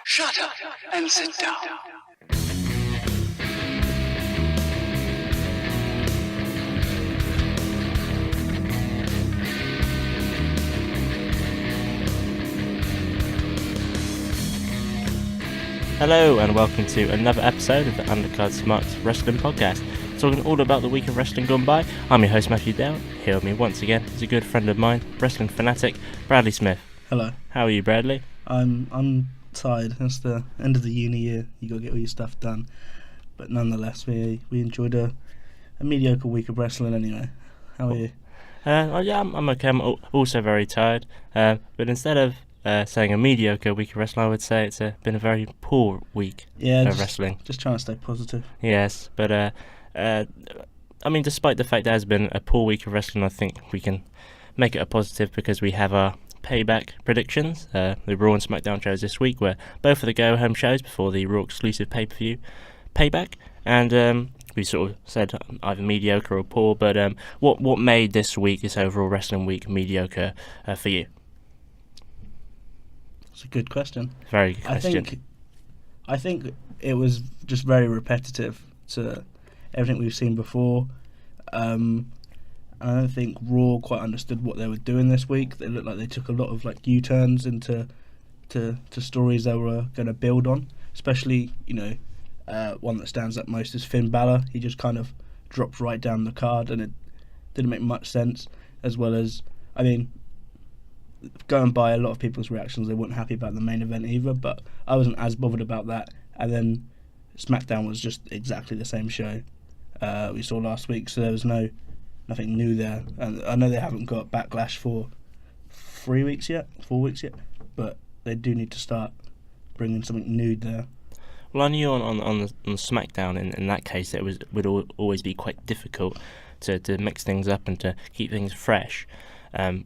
Shut up and sit down. Hello and welcome to another episode of the Undercard Smarts Wrestling Podcast, talking all about the week of wrestling gone by. I'm your host Matthew Dale. Here with me once again is a good friend of mine, wrestling fanatic Bradley Smith. Hello. How are you, Bradley? I'm tired. It's the end of the uni year. You got to get all your stuff done. But nonetheless, we enjoyed a mediocre week of wrestling anyway. How are you? Yeah, I'm okay. I'm also very tired. But instead of saying a mediocre week of wrestling, I would say it's been a very poor week of wrestling. Just trying to stay positive. Yes, but I mean, despite the fact there has been a poor week of wrestling, I think we can make it a positive because we have our payback predictions. The Raw and Smackdown shows this week were both of the go-home shows before the Raw exclusive pay-per-view payback, and we sort of said either mediocre or poor. But what made this week, this overall wrestling week, mediocre for you? It's a good question. Very good question. I think it was just very repetitive to everything we've seen before. I don't think Raw quite understood what they were doing this week. They looked like they took a lot of U-turns into stories they were going to build on. Especially, one that stands up most is Finn Balor. He just kind of dropped right down the card, and it didn't make much sense. As well as, I mean, going by a lot of people's reactions, they weren't happy about the main event either, but I wasn't as bothered about that. And then Smackdown was just exactly the same show we saw last week, so there was nothing new there. And I know they haven't got Backlash for 4 weeks yet, but they do need to start bringing something new there. Well, I knew on the Smackdown in that case it would always be quite difficult to mix things up and to keep things fresh.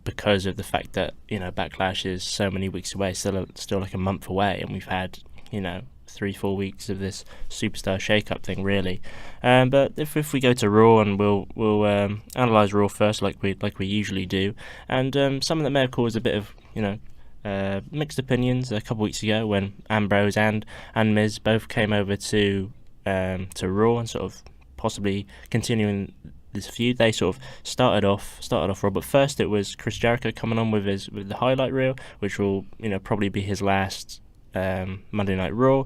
Because of the fact that Backlash is so many weeks away, still like a month away, and we've had 3-4 weeks of this superstar shake-up thing really. But if we go to Raw, and we'll analyse Raw first, like we usually do, and some of that may have caused a bit of mixed opinions a couple weeks ago when Ambrose and Miz both came over to Raw and sort of possibly continuing this feud. They sort of started off Raw, but first it was Chris Jericho coming on with the highlight reel, which will probably be his last Monday Night Raw.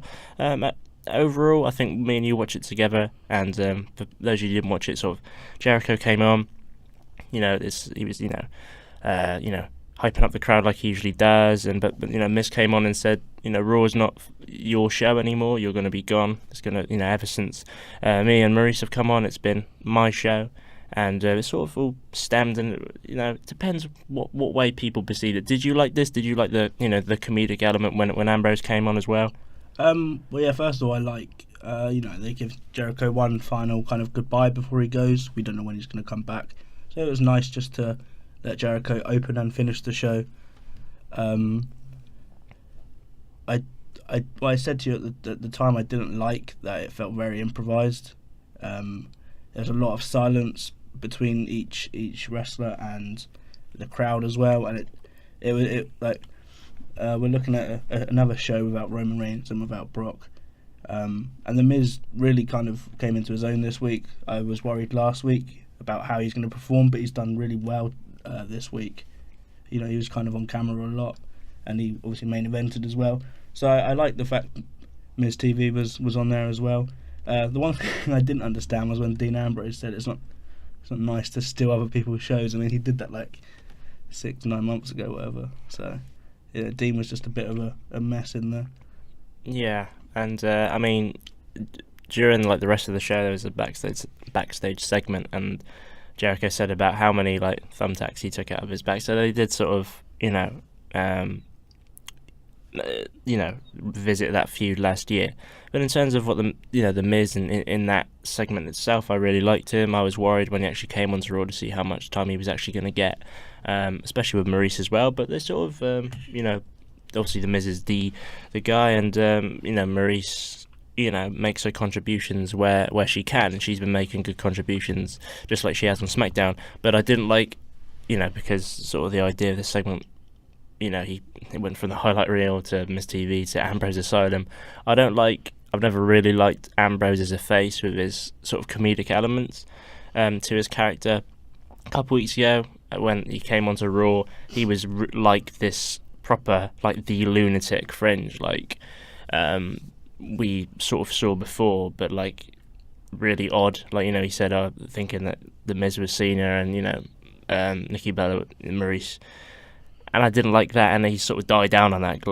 Overall, I think me and you watched it together, and for those of you who didn't watch it, sort of Jericho came on. He was hyping up the crowd like he usually does, but Miz came on and said, Raw is not your show anymore. You're going to be gone. It's going to, ever since me and Maurice have come on, it's been my show, and it's sort of all stemmed, and it depends what way people perceive it. Did you like this? Did you like the the comedic element when Ambrose came on as well? Well, yeah. First of all, I like they give Jericho one final kind of goodbye before he goes. We don't know when he's going to come back, so it was nice just to let Jericho open and finish the show. I said to you at the time, I didn't like that it felt very improvised. There's a lot of silence between each wrestler and the crowd as well, and it we're looking at another show without Roman Reigns and without Brock, and the Miz really kind of came into his own this week. I was worried last week about how he's going to perform, but he's done really well this week. He was kind of on camera a lot, and he obviously main evented as well. So I like the fact Miz TV was on there as well. The one thing I didn't understand was when Dean Ambrose said it's not nice to steal other people's shows. I mean, he did that 6-9 months ago, whatever. So yeah, Dean was just a bit of a mess in there. Yeah, and I mean, during the rest of the show, there was a backstage segment, and Jericho said about how many thumbtacks he took out of his back. So they did sort of visit that feud last year. But in terms of what the Miz in that segment itself, I really liked him. I was worried when he actually came onto Raw to see how much time he was actually going to get, especially with Maurice as well. But they sort of obviously the Miz is the guy, and Maurice makes her contributions where she can, and she's been making good contributions just like she has on Smackdown. But I didn't like because sort of the idea of this segment he went from the highlight reel to Miss TV to Ambrose Asylum. I've never really liked Ambrose as a face with his sort of comedic elements to his character. A couple weeks ago, when he came onto Raw, he was like this proper, like the lunatic fringe, like we sort of saw before, but like really odd. Like, he said, thinking that The Miz was Cena and Nikki Bella and Maurice. And I didn't like that, and he sort of died down on that,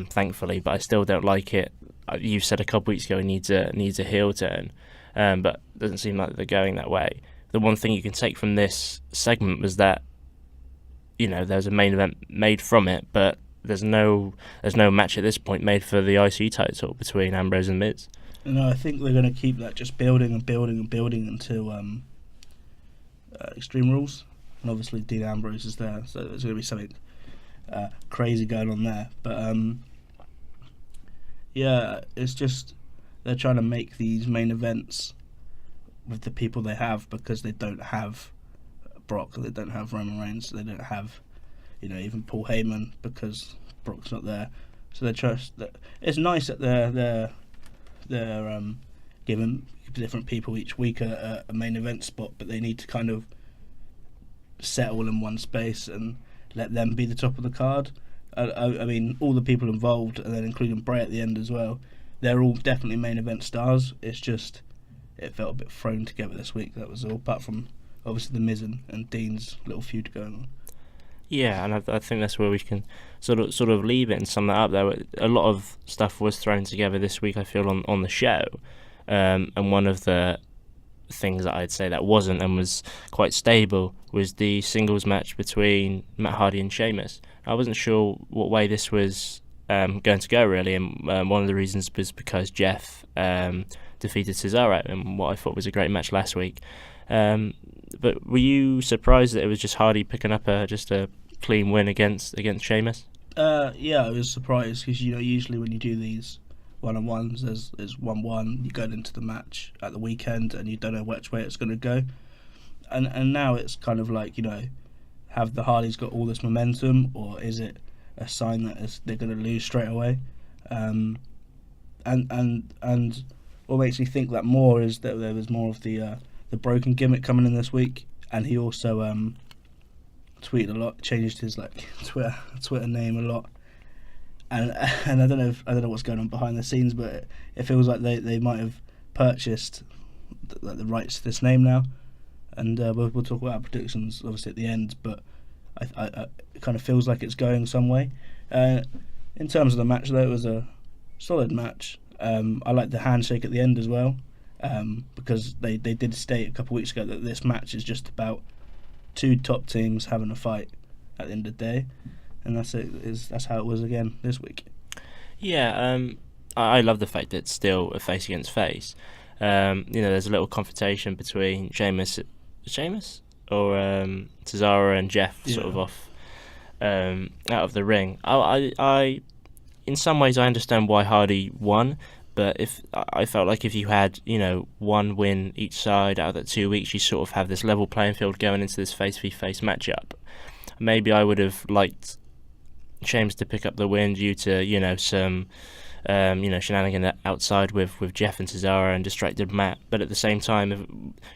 thankfully. But I still don't like it. You said a couple weeks ago he needs a heel turn, but it doesn't seem like they're going that way. The one thing you can take from this segment was that there's a main event made from it, but there's no match at this point made for the IC title between Ambrose and Miz. No, I think they're going to keep that just building and building and building until Extreme Rules, and obviously Dean Ambrose is there, so there's going to be something crazy going on there. But yeah, it's just they're trying to make these main events with the people they have, because they don't have Brock, they don't have Roman Reigns, they don't have even Paul Heyman, because Brock's not there. So they trust that. It's nice that they're giving different people each week a main event spot, but they need to kind of settle in one space and let them be the top of the card. I mean, all the people involved, and then including Bray at the end as well, they're all definitely main event stars. It's just it felt a bit thrown together this week, that was all, apart from obviously the Miz and Dean's little feud going on. Yeah, and I think that's where we can sort of leave it and sum that up. There, a lot of stuff was thrown together this week, I feel, on the show, and one of the things that I'd say that wasn't and was quite stable was the singles match between Matt Hardy and Sheamus. I wasn't sure what way this was going to go, really, and one of the reasons was because Jeff defeated Cesaro in what I thought was a great match last week. But were you surprised that it was just Hardy picking up just a clean win against Sheamus? Yeah, I was surprised, because usually when you do these one-on-ones, there's 1-1, you go into the match at the weekend and you don't know which way it's going to go, and now it's kind of like, have the Hardys got all this momentum, or is it a sign that they're going to lose straight away? And what makes me think that more is that there was more of the broken gimmick coming in this week, and he also tweeted a lot, changed his Twitter name a lot, and I don't know what's going on behind the scenes, but it feels like they might have purchased the rights to this name now, and we'll talk about our predictions obviously at the end, but I it kind of feels like it's going some way. In terms of the match, though, it was a solid match. I like the handshake at the end as well, because they did state a couple of weeks ago that this match is just about two top teams having a fight at the end of the day, and that's how it was again this week. Yeah, I love the fact that it's still a face against face. There's a little confrontation between Sheamus or Cesaro and Jeff, sort of off out of the ring. I in some ways I understand why Hardy won, but if I felt like if you had one win each side out of the 2 weeks, you sort of have this level playing field going into this face v face matchup. Maybe I would have liked Sheamus to pick up the win due to some shenanigan outside with Jeff and Cesaro and distracted Matt. But at the same time, if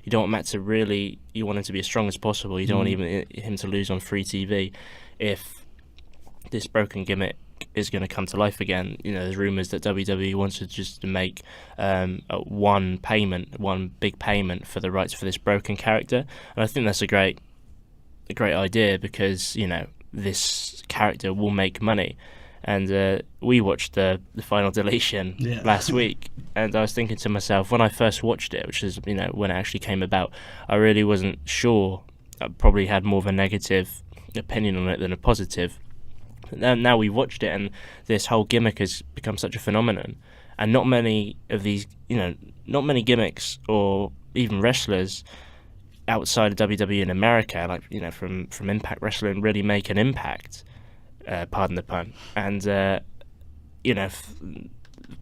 you don't want Matt to really, you want him to be as strong as possible. You don't want even him to lose on free TV. If this broken gimmick is going to come to life again, there's rumours that WWE wants to just make one big payment for the rights for this broken character, and I think that's a great idea, because this character will make money. And we watched the final deletion last week, and I was thinking to myself, when I first watched it, which is when it actually came about, I really wasn't sure. I probably had more of a negative opinion on it than a positive. Now we watched it, and this whole gimmick has become such a phenomenon, and not many of these, not many gimmicks or even wrestlers outside of WWE in America, like from Impact Wrestling, really make an impact. Pardon the pun. And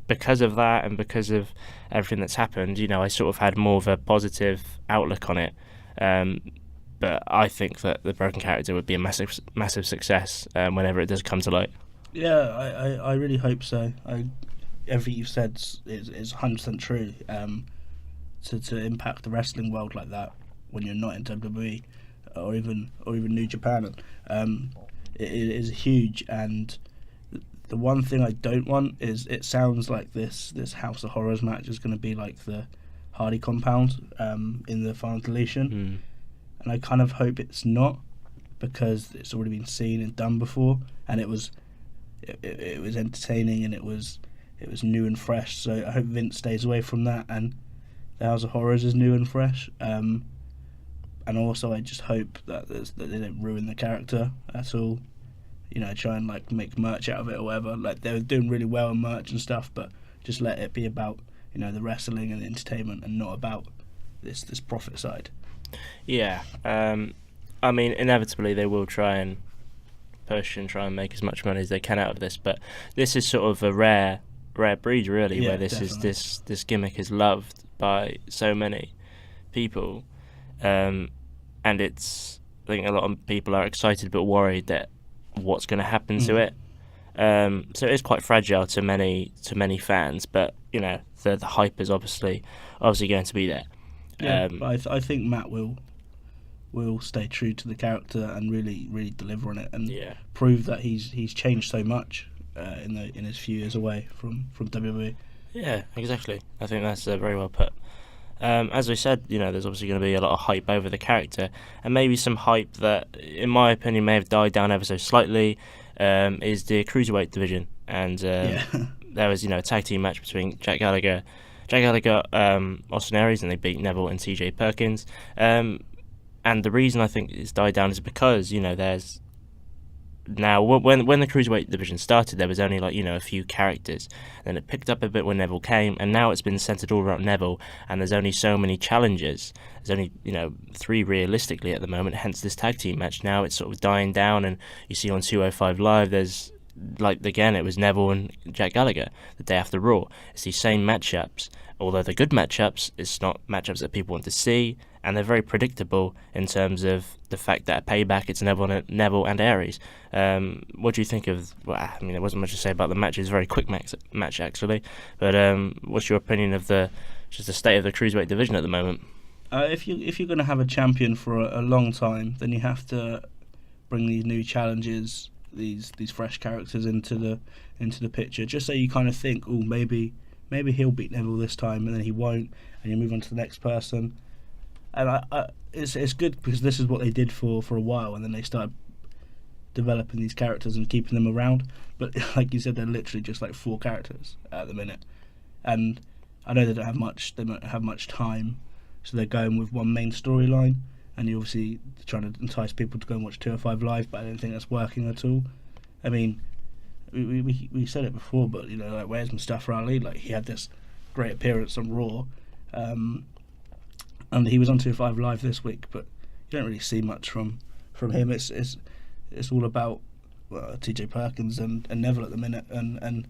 because of that, and because of everything that's happened, I sort of had more of a positive outlook on it. but I think that the broken character would be a massive success whenever it does come to light. Yeah, I really hope so. Everything you've said is 100% true. To impact the wrestling world like that when you're not in WWE or even New Japan, it is huge. And the one thing I don't want is, it sounds like this House of Horrors match is going to be like the Hardy compound in the final deletion, and I kind of hope it's not, because it's already been seen and done before, and it was entertaining, and it was new and fresh. So I hope Vince stays away from that, and the House of Horrors is new and fresh. And also I just hope that they don't ruin the character at all. Try and like make merch out of it or whatever. Like, they were doing really well in merch and stuff, but just let it be about the wrestling and the entertainment, and not about this profit side. Yeah, I mean, inevitably they will try and push and try and make as much money as they can out of this, but this is sort of a rare breed, really, where this gimmick is loved by so many people, and I think a lot of people are excited but worried that what's going to happen to it. So it's quite fragile to many fans, but the hype is obviously going to be there. But I think Matt will stay true to the character and really deliver on it, and prove that he's changed so much in his few years away from WWE. Yeah, exactly. I think that's very well put. As we said, there's obviously going to be a lot of hype over the character, and maybe some hype that, in my opinion, may have died down ever so slightly, is the Cruiserweight division. And there was, a tag team match between Jack Gallagher, Austin Aries, and they beat Neville and TJ Perkins. And the reason I think it's died down is because, there's now, when the Cruiserweight division started, there was only a few characters. Then it picked up a bit when Neville came, and now it's been centered all around Neville, and there's only so many challengers. There's only 3 realistically at the moment, hence this tag team match. Now it's sort of dying down, and you see on 205 Live, there's again, it was Neville and Jack Gallagher the day after Raw. It's these same matchups, although they're good matchups. It's not matchups that people want to see, and they're very predictable in terms of the fact that at Payback it's Neville and Aries. What do you think of? Well, I mean, there wasn't much to say about the match. It's a very quick match actually. But what's your opinion of the state of the Cruiserweight division at the moment? If you're going to have a champion for a long time, then you have to bring these new challenges, these fresh characters into the picture, just so you kind of think, oh, maybe he'll beat Neville this time, and then he won't, and you move on to the next person. And it's good, because this is what they did for a while, and then they started developing these characters and keeping them around. But like you said, they're literally just like 4 characters at the minute, and I know they don't have much time, so they're going with one main storyline, and you're obviously trying to entice people to go and watch 205 Live, but I don't think that's working at all. I mean, we said it before, but where's Mustafa Ali? Like, he had this great appearance on Raw, and he was on 205 Live this week, but you don't really see much from him. It's all about TJ Perkins and Neville at the minute, and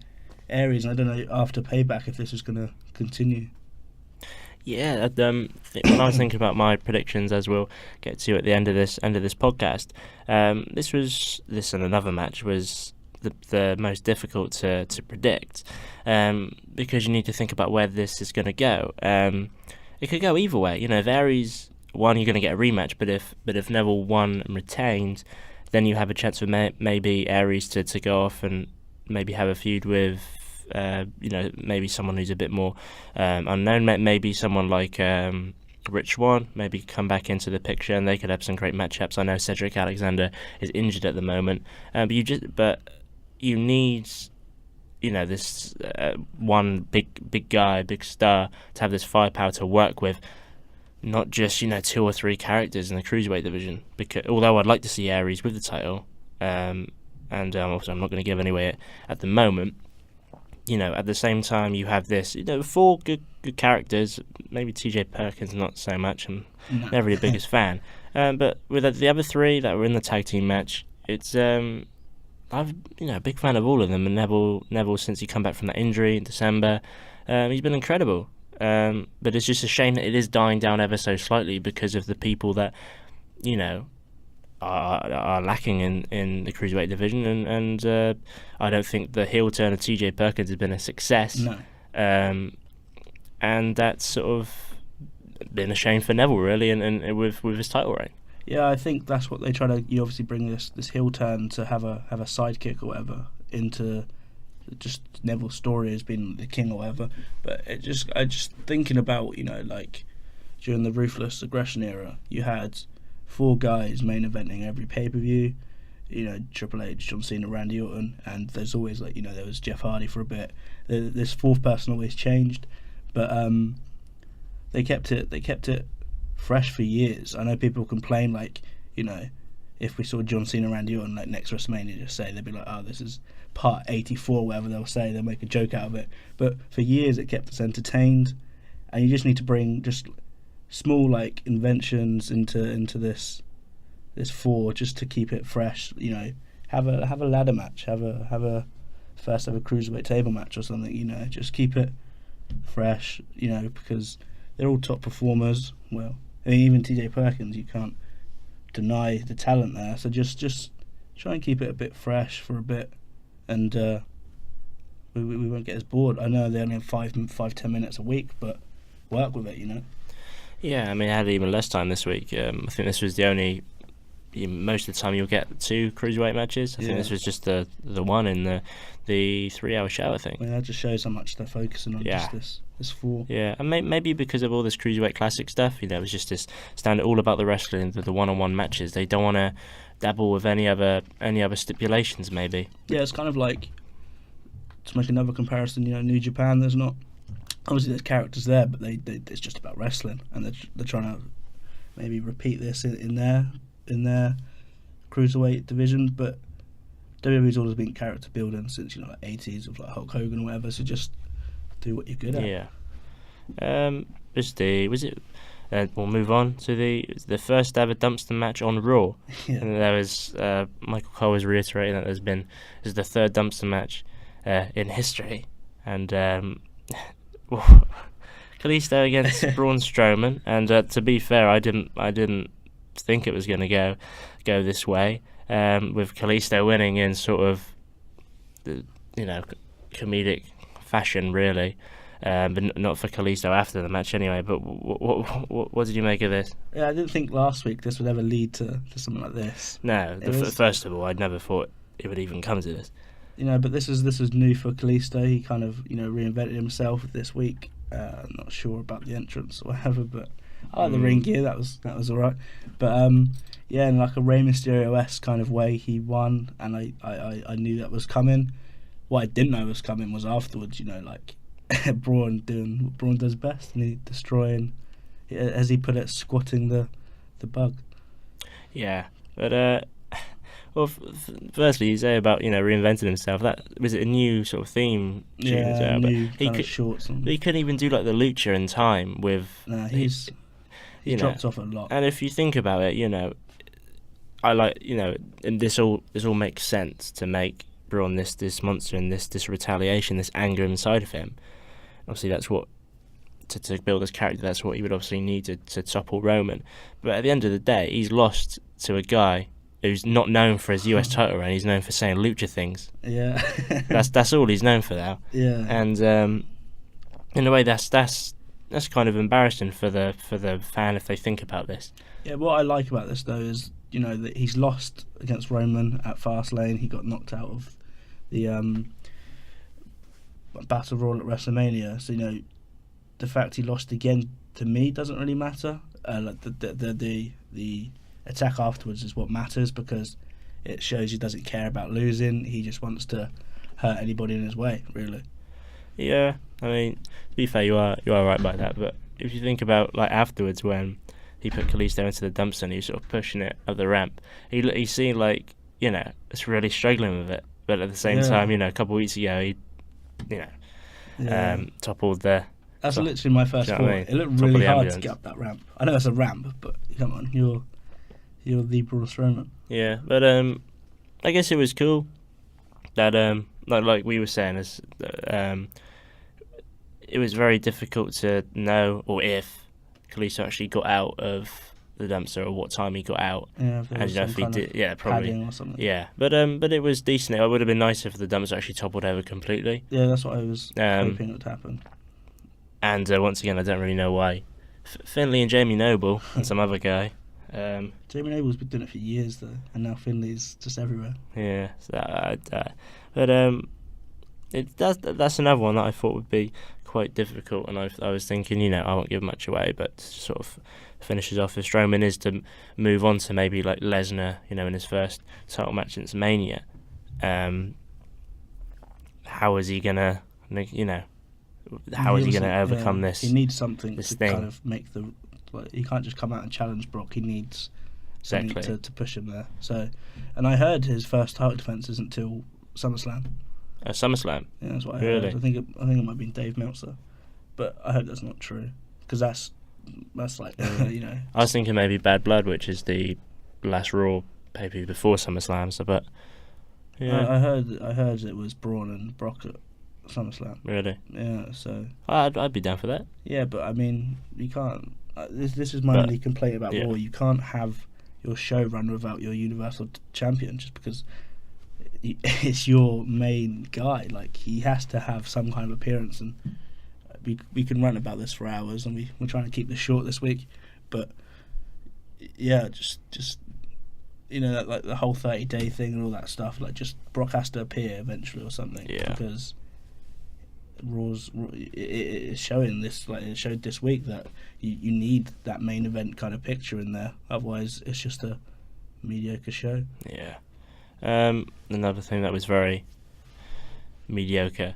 Aries. And I don't know after Payback if this is going to continue. Yeah, when I was thinking about my predictions, as we'll get to at the end of this podcast, this and another match was the most difficult to predict, because you need to think about where this is going to go. It could go either way. If Aries won, you're going to get a rematch, but if Neville won and retained, then you have a chance for maybe Aries to go off and maybe have a feud with maybe someone who's a bit more unknown, maybe someone like Rich Swann, maybe come back into the picture, and they could have some great matchups. I know Cedric Alexander is injured at the moment, but you need this one big guy, big star, to have this firepower to work with, not just 2 or 3 characters in the Cruiserweight division. Because although I'd like to see Aries with the title, and also I'm not going to give away at the moment. At the same time, you have this, 4 good characters. Maybe TJ Perkins not so much. I'm never really the biggest fan. But with the other 3 that were in the tag team match, it's I'm a big fan of all of them. And Neville, since he come back from that injury in December, he's been incredible. But it's just a shame that it is dying down ever so slightly because of the people that you know, are lacking in the cruiserweight division, and I don't think the heel turn of TJ Perkins has been a success. No. And that's sort of been a shame for Neville, really, and with his title reign. Yeah, I think that's what they try to. You obviously bring this heel turn to have a sidekick or whatever into just Neville's story as being the king or whatever. But I just thinking about, you know, like during the Ruthless Aggression era, you had 4 guys main eventing every pay-per-view. You know, Triple H, John Cena, Randy Orton, and there's always, like, you know, there was Jeff Hardy for a bit. This 4th person always changed, but they kept it fresh for years. I know people complain, like, you know, if we saw John Cena, Randy Orton, like, next WrestleMania, just say, they'd be like, oh, this is part 84, whatever they'll say, they'll make a joke out of it. But for years it kept us entertained, and you just need to bring just small, like, inventions into this 4 just to keep it fresh. You know, have a ladder match, have a first ever cruiserweight table match or something. You know, just keep it fresh. You know, because they're all top performers. Well, I mean, even TJ Perkins, you can't deny the talent there. So just try and keep it a bit fresh for a bit, and we won't get as bored. I know they only have 5-10 minutes a week, but work with it. You know. Yeah, I mean, I had even less time this week. I think this was the only. Most of the time you'll get 2 cruiserweight matches. I think this was just the one in the 3-hour show, I think. I mean, that just shows how much they're focusing on just this 4. Yeah, and maybe because of all this cruiserweight classic stuff, you know, it was just this standard all about the wrestling, the one-on-one matches. They don't want to dabble with any other stipulations, maybe. Yeah, it's kind of like, to make another comparison, you know, New Japan. There's not, obviously there's characters there, but it's just about wrestling, and they're trying to maybe repeat this in their cruiserweight division. But WWE's always been character building since, you know, like 80s of like Hulk Hogan or whatever. So just do what you're good at. Yeah. We'll move on to the first ever dumpster match on Raw. Yeah. And there was Michael Cole was reiterating that this is the 3rd dumpster match in history, and Kalisto against Braun Strowman. And to be fair, I didn't think it was going to go this way, with Kalisto winning in sort of, you know, comedic fashion, really, but not for Kalisto after the match anyway. But what did you make of this? Yeah, I didn't think last week this would ever lead to something like this. No, first of all, I'd never thought it would even come to this. You know, but this was new for Kalisto. He kind of, you know, reinvented himself this week. I'm not sure about the entrance or whatever, but I like the ring gear. That was alright. But yeah, in like a Rey Mysterio-esque kind of way, he won, and I knew that was coming. What I didn't know was coming was afterwards. You know, like Braun doing what Braun does best, and he destroying, as he put it, squatting the bug. Yeah, but well, firstly, you say about, you know, reinventing himself. That was it, a new sort of theme tune as well. New kind of shorts. But he couldn't even do like the lucha in time with. Nah, he's dropped off a lot. And if you think about it, you know, I like, you know, and this all makes sense to make Braun this monster and this retaliation, this anger inside of him. Obviously, that's what to build his character. That's what he would obviously need to topple Roman. But at the end of the day, he's lost to a guy who's not known for his US title reign. He's known for saying lucha things. Yeah. that's all he's known for now. Yeah. And in a way, that's kind of embarrassing for the fan if they think about this. Yeah. What I like about this though is, you know, that he's lost against Roman at Fastlane. He got knocked out of the Battle Royal at WrestleMania. So, you know, the fact he lost again to me doesn't really matter. Like the attack afterwards is what matters, because it shows he doesn't care about losing. He just wants to hurt anybody in his way, really. Yeah, I mean, to be fair, you are right by that. But if you think about like afterwards when he put Kalisto into the dumpster and he was sort of pushing it up the ramp, he seemed like, you know, it's really struggling with it. But at the same time, you know, a couple of weeks ago, he, you know, toppled the. That's literally my first thought. It looked really hard to get up that ramp. I know it's a ramp, but come on, you're the Braun Strowman. Yeah, but I guess it was cool that like we were saying, it was very difficult to know or if Kalisto actually got out of the dumpster or what time he got out. Yeah, if there was some kind of probably. padding or something. Yeah, but it was decent. It would have been nice if the dumpster actually toppled over completely. Yeah, that's what I was hoping would happen. And once again, I don't really know why. Finlay and Jamie Noble and some other guy. Jamie Noble's been doing it for years though, and now Finley's just everywhere. Yeah, that's another one that I thought would be quite difficult, and I was thinking, I won't give much away, but sort of finishes off if Strowman is to move on to maybe like Lesnar, in his first title match since Mania. How is he gonna, how is he gonna overcome this? He needs something to thing. kind of make the. He can't just come out and challenge Brock. He needs something to push him there. So, and I heard his first title defense isn't till SummerSlam. SummerSlam. Yeah, that's what I really? heard. I think it might have been Dave Meltzer, but I hope that's not true because that's like I was thinking maybe Bad Blood, which is the last Raw pay-per-view before SummerSlam. So, but yeah, I heard it was Braun and Brock at SummerSlam. Really? Yeah. So I'd be down for that. Yeah, but I mean, you can't. This is my only complaint about Raw. You can't have your show run without your Universal Champion just because it's your main guy. Like, he has to have some kind of appearance, and we can rant about this for hours, and we're trying to keep this short this week. But yeah, just like the whole 30-day thing and all that stuff. Like, just Brock has to appear eventually or something. Yeah. Because it's showing this, like it showed this week, that you need that main event kind of picture in there. Otherwise, it's just a mediocre show. Yeah. Another thing that was very mediocre,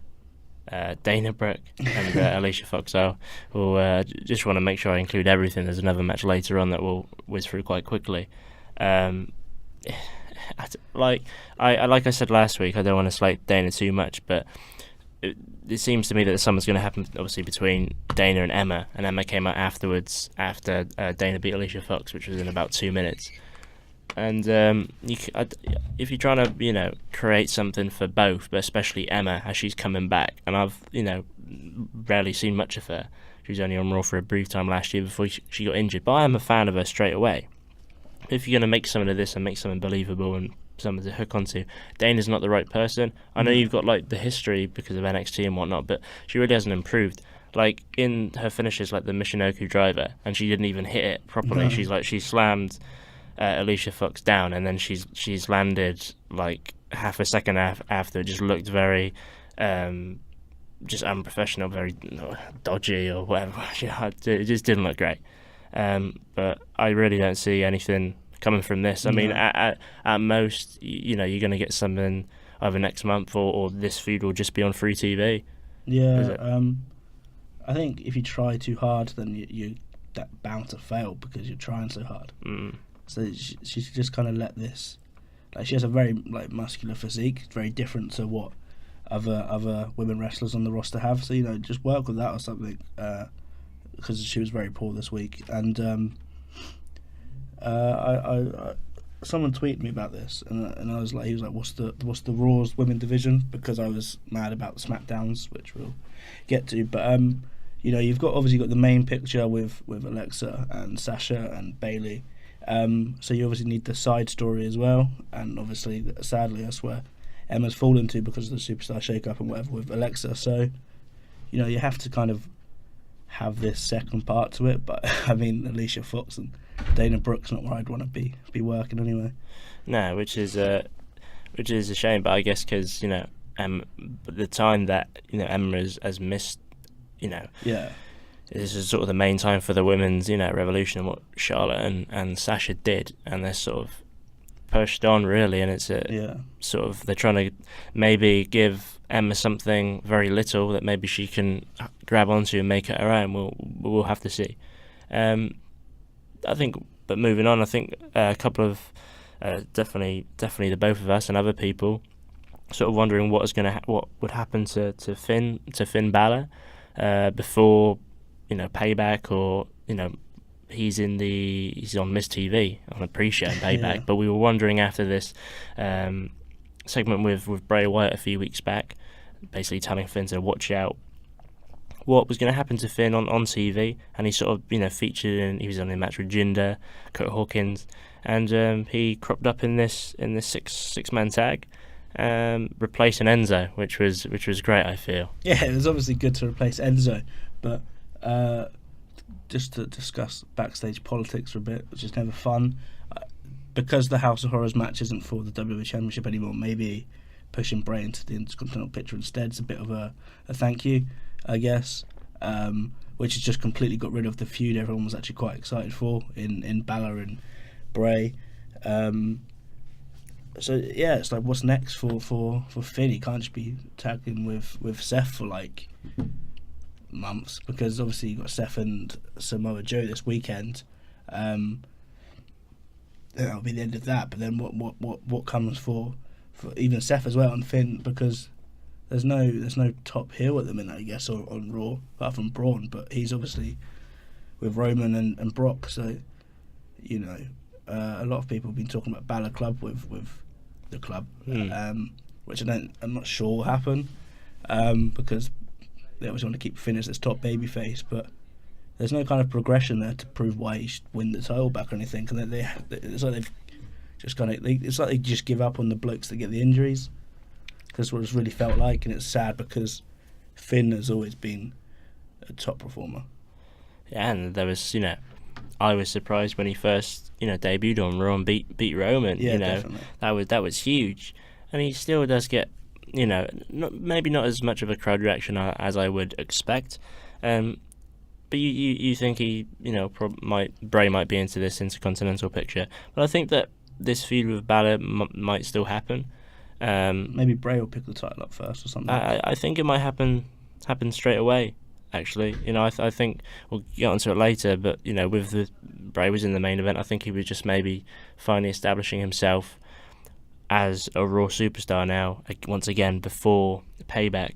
Dana Brooke and Alicia Fox. We'll just want to make sure I include everything. There's another match later on that we'll whiz through quite quickly. Like I said last week, I don't want to slight Dana too much, but it seems to me that something's going to happen, obviously, between Dana and Emma came out afterwards after Dana beat Alicia Fox, which was in about 2 minutes. And if you're trying to, create something for both, but especially Emma as she's coming back, and I've, rarely seen much of her. She was only on Raw for a brief time last year before she got injured, but I am a fan of her straight away. If you're going to make something of this and make something believable and something to hook onto, Dana's not the right person. I know you've got like the history because of NXT and whatnot, but she really hasn't improved. Like in her finishes, like the Michinoku driver, and she didn't even hit it properly. No. She slammed Alicia Fox down, and then she's landed like half a second after. It just looked very just unprofessional, very dodgy or whatever. It just didn't look great. But I really don't see anything coming from this. I mean, at most, you're going to get something either next month or this feud will just be on free TV. Yeah, I think if you try too hard, then you're bound to fail because you're trying so hard. So she's just kind of let this. Like, she has a very muscular physique, very different to what other women wrestlers on the roster have. So just work with that or something. Because she was very poor this week, and I someone tweeted me about this, and I was like, he was like, what's the Raw's women division? Because I was mad about the Smackdowns, which we'll get to. But you've obviously got the main picture with Alexa and Sasha and Bayley. So you obviously need the side story as well, and obviously, sadly, that's where Emma's fallen to because of the superstar shake-up and whatever with Alexa. So you have to kind of have this second part to it, but I mean, Alicia Fox and Dana Brooke's not where I'd want to be working anyway. No, which is a shame, but I guess because the time that Emma has missed, yeah, this is sort of the main time for the women's revolution and what Charlotte and Sasha did, and they're sort of pushed on really, and it's sort of they're trying to maybe give Emma something very little that maybe she can grab onto and make it her own. We'll have to see. I think, but moving on, I think a couple of definitely the both of us and other people sort of wondering what would happen to Finn Balor before Payback, or he's on Miss TV on a pre-show Payback. Yeah. But we were wondering after this segment with Bray Wyatt a few weeks back, basically telling Finn to watch out what was going to happen to Finn on TV, and he sort of featured in. He was on a match with Jinder, Kurt Hawkins, and he cropped up in this six-man tag, replacing Enzo, which was great. I feel. Yeah, it was obviously good to replace Enzo, but just to discuss backstage politics for a bit, which is never fun. Because the House of Horrors match isn't for the WWE Championship anymore, maybe pushing Bray into the Intercontinental picture instead is a bit of a thank you, I guess, which has just completely got rid of the feud everyone was actually quite excited for in Balor and Bray. So yeah, it's like, what's next for Finn? He can't just be tagging with Seth for like months, because obviously you got Seth and Samoa Joe this weekend. That'll be the end of that. But then what comes for even Seth as well and Finn, because there's no top heel at the minute, I guess, on Raw apart from Braun, but he's obviously with Roman and Brock. So a lot of people have been talking about Balor Club with the club, which I'm not sure will happen, because they always want to keep Finn as this top babyface, but there's no kind of progression there to prove why he should win the title back or anything. And it's like they've just it's like they just give up on the blokes that get the injuries. That's what it's really felt like, and it's sad because Finn has always been a top performer. Yeah, and there was, I was surprised when he first, debuted on Raw and beat Roman. Yeah, definitely. That was huge, and he still does get, maybe not as much of a crowd reaction as I would expect. But you think he, Bray might be into this Intercontinental picture, but I think that this feud with Balor might still happen. Maybe Bray will pick the title up first or something. I think it might happen straight away. Actually, I think we'll get onto it later. But with Bray was in the main event, I think he was just maybe finally establishing himself as a Raw superstar now. Once again, before Payback.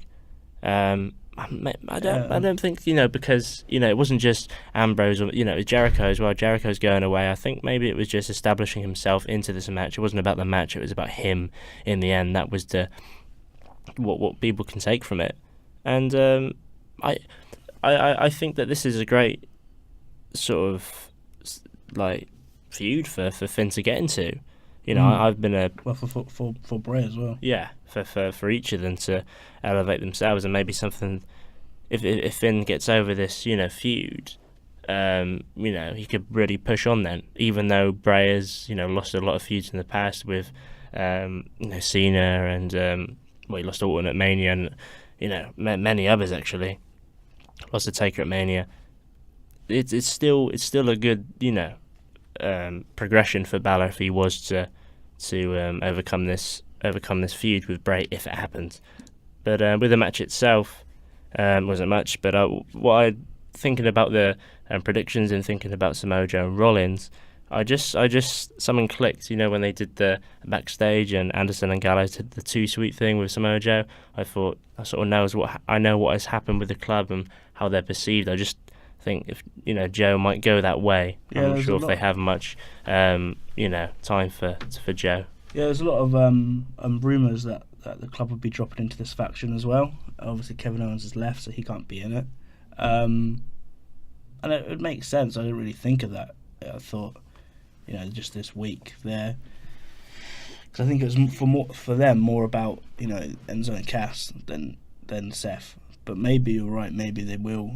I don't think because it wasn't just Ambrose or Jericho as well. Jericho's going away. I think maybe it was just establishing himself into this match. It wasn't about the match. It was about him in the end. That was what people can take from it. And I think that this is a great sort of like feud for Finn to get into. I've been for Bray as well. Yeah, for each of them to elevate themselves, and maybe something. If Finn gets over this, feud, he could really push on then. Even though Bray has, lost a lot of feuds in the past with, Cena and he lost Orton at Mania, and many others actually. Lost to Taker at Mania. It's still a good progression for Balor if he was to overcome this feud with Bray if it happens. But with the match itself, wasn't much. But what thinking about the predictions and thinking about Samoa Joe and Rollins, I just something clicked. When they did the backstage and Anderson and Gallows did the too sweet thing with Samoa Joe, I thought I sort of know what has happened with the club and how they're perceived. I just think if Joe might go that way. Yeah, I'm not sure if they have much time for Joe. Yeah, there's a lot of rumours that the club would be dropping into this faction as well. Obviously Kevin Owens has left, so he can't be in it. And it makes sense. I didn't really think of that. I thought, just this week there, because I think it was for them more about Enzo and Cass than Seth. But maybe you're right. Maybe they will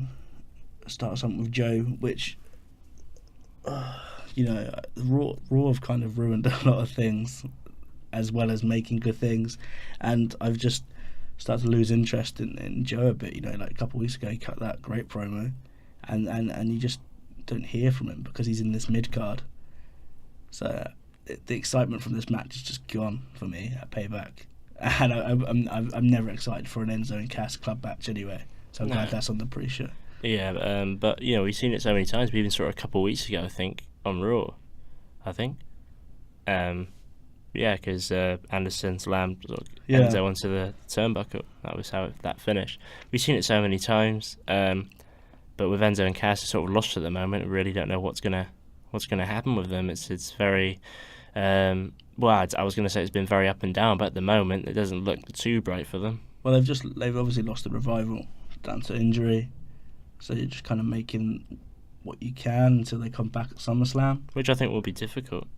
start something with Joe, which Raw have kind of ruined a lot of things, as well as making good things, and I've just started to lose interest in Joe a bit. Like a couple of weeks ago, he cut that great promo, and you just don't hear from him because he's in this mid card. So the excitement from this match is just gone for me at Payback, and I'm never excited for an Enzo and Cass club match anyway. So I'm glad that's on the pre-show. Yeah, but we've seen it so many times. We even saw it a couple of weeks ago, I think, on Raw. I think. Because Anderson slammed Enzo onto the turnbuckle. That was how that finished. We've seen it so many times, but with Enzo and Cass, it's sort of lost at the moment. We really don't know what's gonna happen with them. It's very I was gonna say it's been very up and down, but at the moment it doesn't look too bright for them. Well, they've obviously lost the Revival down to injury. So you're just kind of making what you can until they come back at SummerSlam. Which I think will be difficult.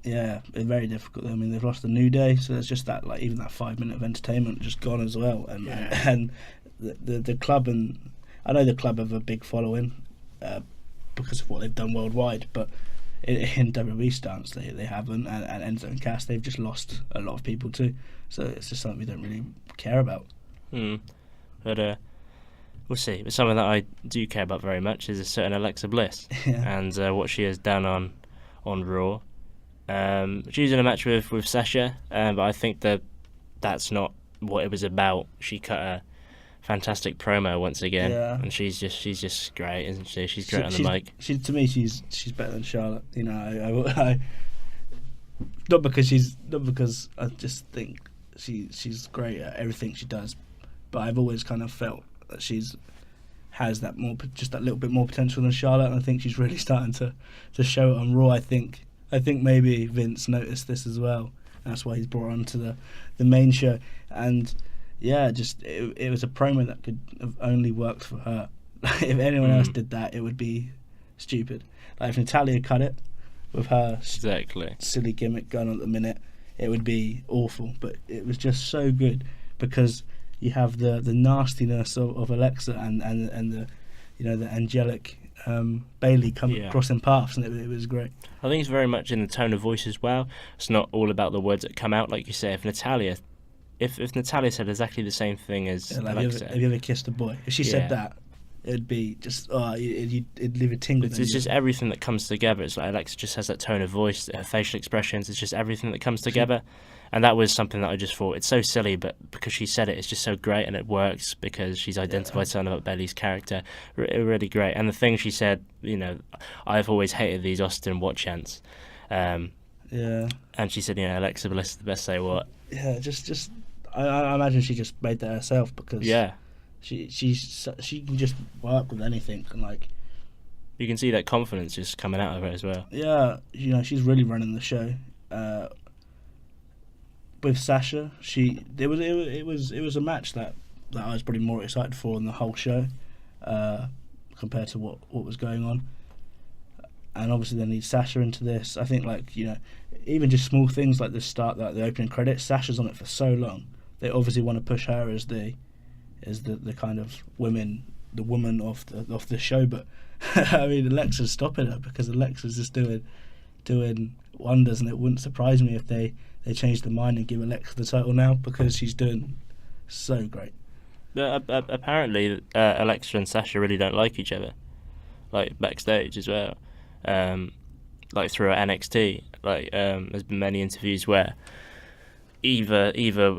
Yeah, it's very difficult. I mean, they've lost the New Day, so there's just that, like, even that 5 minute of entertainment just gone as well. And the club, and I know the club have a big following because of what they've done worldwide, but in WWE stance they haven't, and Enzo and Cass, they've just lost a lot of people too. So it's just something we don't really care about. But we'll see. But something that I do care about very much is a certain Alexa Bliss and what she has done on Raw. She's in a match with Sasha, but I think that's not what it was about. She cut a fantastic promo once again, and she's just great, isn't she? She's great on the mic. To me, she's better than Charlotte. You know, I not because I just think she's great at everything she does, but I've always kind of felt that has that little bit more potential than Charlotte, and I think she's really starting to show it on Raw. I think maybe Vince noticed this as well. That's why he's brought her onto the main show. And yeah, just it was a promo that could have only worked for her. If anyone else did that, it would be stupid. Like if Natalya cut it with her silly gimmick going on at the minute, it would be awful. But it was just so good because you have the nastiness of Alexa and the the angelic Bayley crossing paths, and it was great. I think it's very much in the tone of voice as well. It's not all about the words that come out, like you say. If Natalya said exactly the same thing as Alexa, have you ever kissed a boy? If she said that, it'd be just it'd leave a tingle. It's just everything that comes together. It's like Alexa just has that tone of voice, her facial expressions. It's just everything that comes together. And that was something that I just thought, it's so silly, but because she said it, it's just so great, and it works because she's identified something about Bayley's character. Really great. And the thing she said, I've always hated these Austin what chants. And she said, Alexa Bliss is the best say what. Yeah, I imagine she just made that herself because she can just work with anything, and like you can see that confidence just coming out of her as well. Yeah, she's really running the show. With Sasha, it was a match that I was probably more excited for in the whole show, compared to what was going on. And obviously they need Sasha into this. I think even just small things like the opening credits. Sasha's on it for so long. They obviously want to push her as the kind of woman of the show. But I mean, Alexa's stopping her because Alexa's just doing wonders, and it wouldn't surprise me if they change their mind and give Alexa the title now because she's doing so great. Apparently, Alexa and Sasha really don't like each other, like backstage as well. Like through NXT, there's been many interviews where either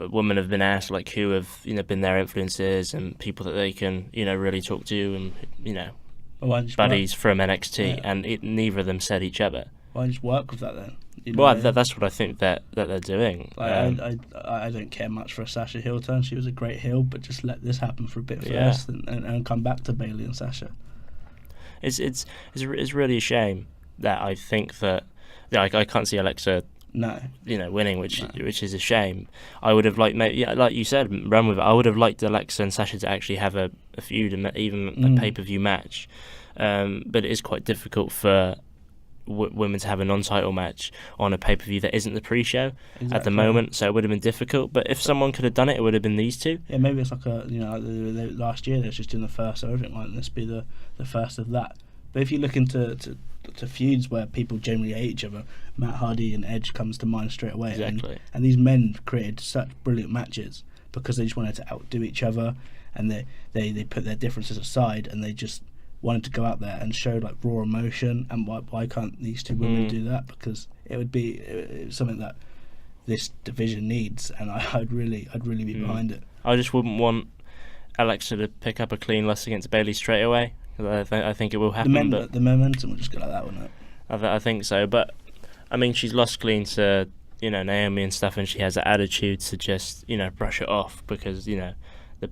women have been asked who have been their influences and people that they can really talk to, and buddies from NXT, and neither of them said each other. Why just work with that then? That's what I think that they're doing. I don't care much for a Sasha heel turn. She was a great heel, but just let this happen for a bit first, and come back to Bayley and Sasha. It's really a shame that I think that I can't see Alexa winning, which is a shame. I would have liked, like you said, run with it. I would have liked Alexa and Sasha to actually have a feud and even a pay-per-view match, but it is quite difficult for women to have a non-title match on a pay-per-view that isn't the pre-show at the moment, so it would have been difficult. But if someone could have done it, it would have been these two. Yeah, maybe it's like last year they were just doing the first of everything. This be the first of that. But if you look into feuds where people generally hate each other, Matt Hardy and Edge comes to mind straight away. Exactly. And these men created such brilliant matches because they just wanted to outdo each other, and they put their differences aside, and they just wanted to go out there and show raw emotion. And why can't these two women do that? Because it would be something that this division needs, and I'd really be behind it. I just wouldn't want Alexa to pick up a clean loss against Bayley straight away. I think it will happen. But the momentum will just go like that, wouldn't it? I think so. But I mean, she's lost clean to Naomi and stuff, and she has that attitude to just brush it off because the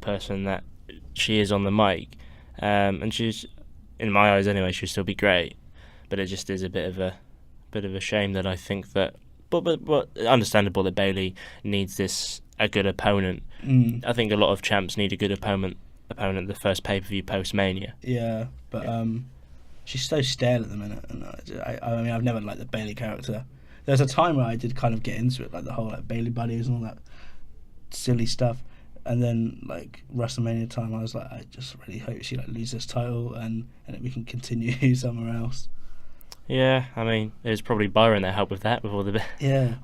person that she is on the mic, and she's, in my eyes anyway, she'll still be great. But it just is a bit of a shame that I think that, but understandable that Bayley needs a good opponent. I think a lot of champs need a good opponent opponent, the first pay-per-view post-Mania. Yeah, but she's so stale at the minute, and I mean, I've never liked the Bailey character. There's a time where I did kind of get into it, like the whole like Bailey buddies and all that silly stuff, and then like WrestleMania time, I was like, I just really hope she like loses this title and we can continue somewhere else. Yeah, I mean, it was probably Byron that helped with that, with all the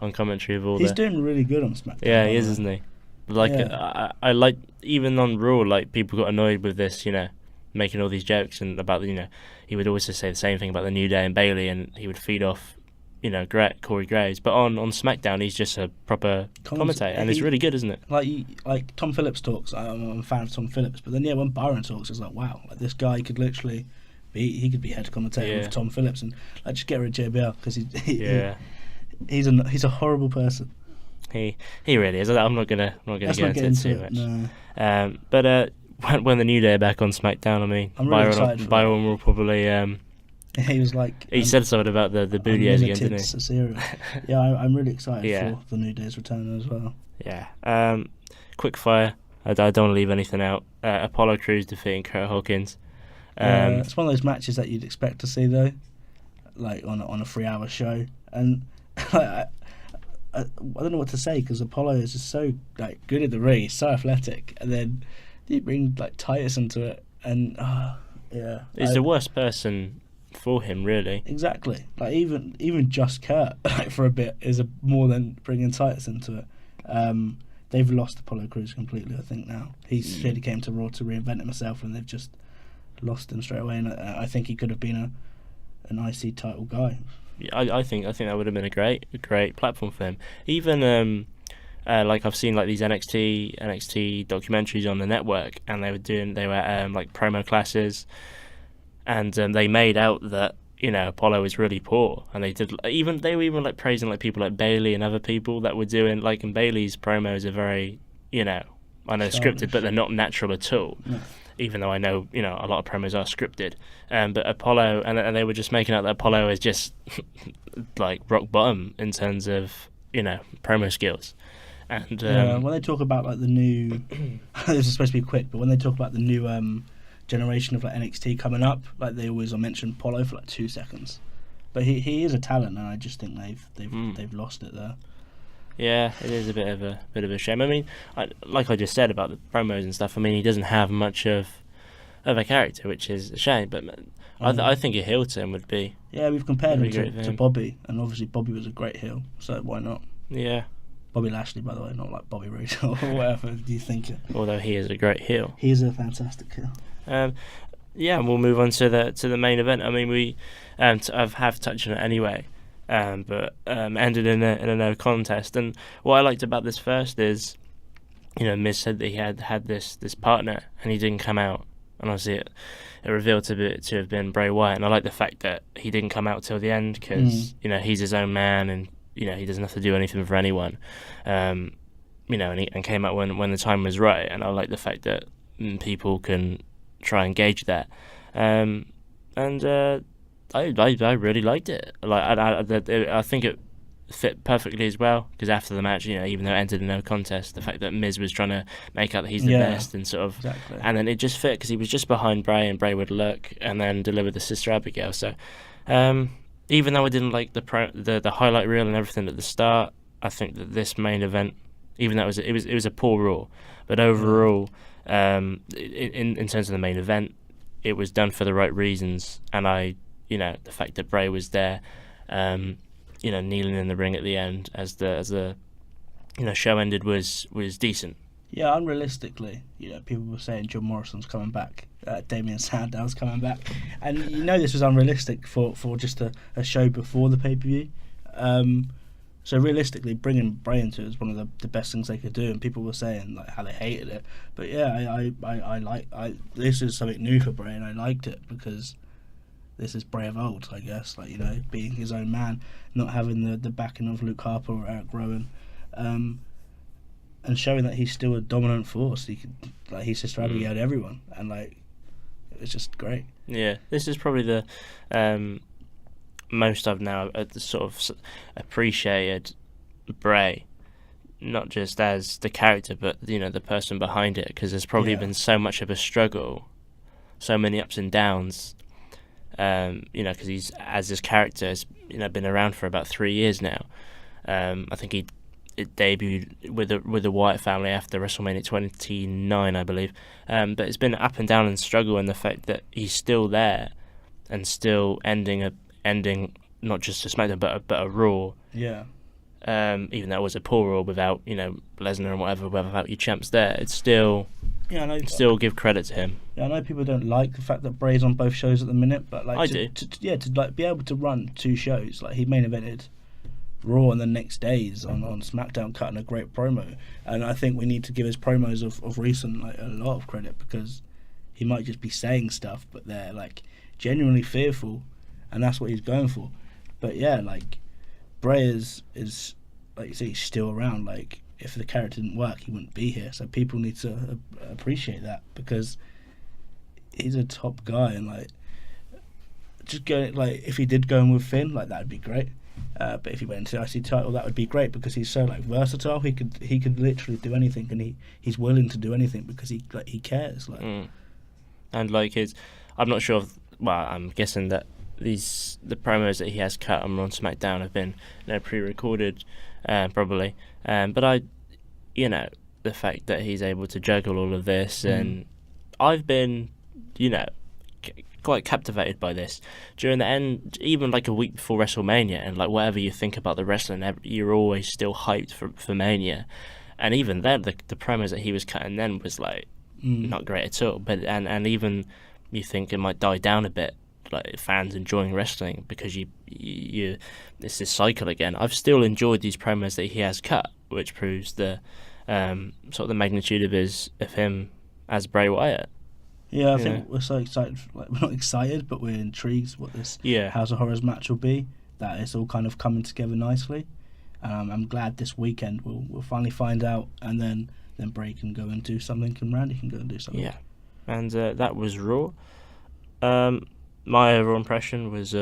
on commentary of all. He's doing really good on SmackDown. Yeah, he is, isn't he? Like, I like, even on Raw, like, people got annoyed with this, making all these jokes and about, he would always just say the same thing about the New Day and Bailey, and he would feed off, Corey Graves. But on SmackDown, he's just a proper commentator, and it's really good, isn't it? Like Tom Phillips talks, I'm a fan of Tom Phillips, but then when Byron talks, it's like, wow, like this guy could literally he could be head commentator with Tom Phillips, and like just get rid of JBL because he's a horrible person. He really is. I'm not gonna go into it too much. No. But when the New Day are back on SmackDown, I mean, really Byron will probably. He was like. He said something about the Boudiers again, didn't he? Yeah, I'm really excited for the New Day's return as well. Yeah. Quick fire. I don't want to leave anything out. Apollo Crews defeating Kurt Hawkins. It's one of those matches that you'd expect to see though, like on a 3-hour show, and I don't know what to say because Apollo is just so like good at the ring, he's so athletic, and then you bring like Titus into it, and he's the worst person for him, really. Exactly, like even just Kurt like for a bit is more than bringing Titus into it. They've lost Apollo Crews completely, I think now. He really came to Raw to reinvent himself, and they've just lost him straight away. And I think he could have been an IC title guy. I think that would have been a great platform for him. Even like I've seen like these NXT documentaries on the network, and they were like promo classes, and they made out that Apollo was really poor, and they were even like praising like people like Bailey and other people that were doing like, and Bailey's promos are very I know scripted, but they're not natural at all. No. Even though I know, a lot of promos are scripted. But Apollo, and they were just making out that Apollo is just like rock bottom in terms of, promo skills. And when they talk about like the new, this is supposed to be quick, but when they talk about the new generation of like NXT coming up, like they always mention Apollo for like 2 seconds. But he is a talent, and I just think they've lost it there. Yeah, it is a bit of a shame. I mean, like I just said about the promos and stuff, I mean, he doesn't have much of a character, which is a shame. But I think a heel turn would be. Yeah, we've compared him to Bobby, and obviously Bobby was a great heel, so why not? Yeah. Bobby Lashley, by the way, not like Bobby Roode or whatever you think. Although he is a great heel. He is a fantastic heel. Yeah, and we'll move on to the main event. I mean, we have touched on it anyway. But ended in a no contest. And what I liked about this first is, Miz said that he had this partner, and he didn't come out. And obviously it revealed to have been Bray Wyatt. And I like the fact that he didn't come out till the end because he's his own man, and he doesn't have to do anything for anyone. And came out when the time was right. And I like the fact that people can try and gauge that. I really liked it. Like I think it fit perfectly as well, because after the match, even though it ended in no contest, the fact that Miz was trying to make out that he's the best and sort of, exactly. And then it just fit because he was just behind Bray, and Bray would look and then deliver the Sister Abigail. So, even though I didn't like the highlight reel and everything at the start, I think that this main event, even though it was a poor Raw, but overall, in terms of the main event, it was done for the right reasons, and the fact that Bray was there, kneeling in the ring at the end as the show ended was decent. Yeah, unrealistically, people were saying John Morrison's coming back, Damien Sandow's coming back, and this was unrealistic for just a show before the pay-per-view. So realistically, bringing Bray into it is one of the best things they could do, and people were saying like how they hated it. But yeah, I this is something new for Bray, and I liked it because this is Bray of old, I guess. Like being his own man, not having the backing of Luke Harper or Eric Rowan, and showing that he's still a dominant force. He could he's Sister Abigail to everyone, and it was just great. Yeah, this is probably the most I've now sort of appreciated Bray not just as the character, but the person behind it, because there's probably been so much of a struggle, so many ups and downs. Because he's, as this character has been around for about 3 years now. I think it debuted with the Wyatt family after WrestleMania 29, I believe. But it's been up and down and struggle, and the fact that he's still there and still ending not just a SmackDown but a Raw. Yeah. Even though it was a poor Raw without Lesnar and whatever, without your champs there, it's still. Yeah, I know. Still give credit to him. Yeah, I know people don't like the fact that Bray's on both shows at the minute, but I do. To like be able to run 2 shows, like he main evented Raw and the next days on SmackDown, cutting a great promo, and I think we need to give his promos of recent like a lot of credit, because he might just be saying stuff, but they're like genuinely fearful, and that's what he's going for. But yeah, like Bray is like you say, he's still around. Like, if the character didn't work, he wouldn't be here. So people need to appreciate that, because he's a top guy, and like just go like if he did go in with Finn, like that'd be great. But if he went into the IC title, that would be great, because he's so like versatile. He could literally do anything, and he's willing to do anything because he cares. Like, and like I'm not sure. Well, I'm guessing that the promos that he has cut on Raw and SmackDown have been pre-recorded, probably. But the fact that he's able to juggle all of this, and I've been, quite captivated by this during the end, even like a week before WrestleMania, and like whatever you think about the wrestling, you're always still hyped for Mania, and even then the promos that he was cutting then was like not great at all. But and even you think it might die down a bit, like fans enjoying wrestling, because you it's this cycle again. I've still enjoyed these promos that he has cut, which proves the sort of the magnitude of him as Bray Wyatt. Yeah, I think we're so excited. Like, we're not excited, but we're intrigued what this House of Horrors match will be. That it's all kind of coming together nicely. I'm glad this weekend we'll finally find out, and then Bray can go and do something, and Randy can go and do something. Yeah, and that was Raw. My overall impression was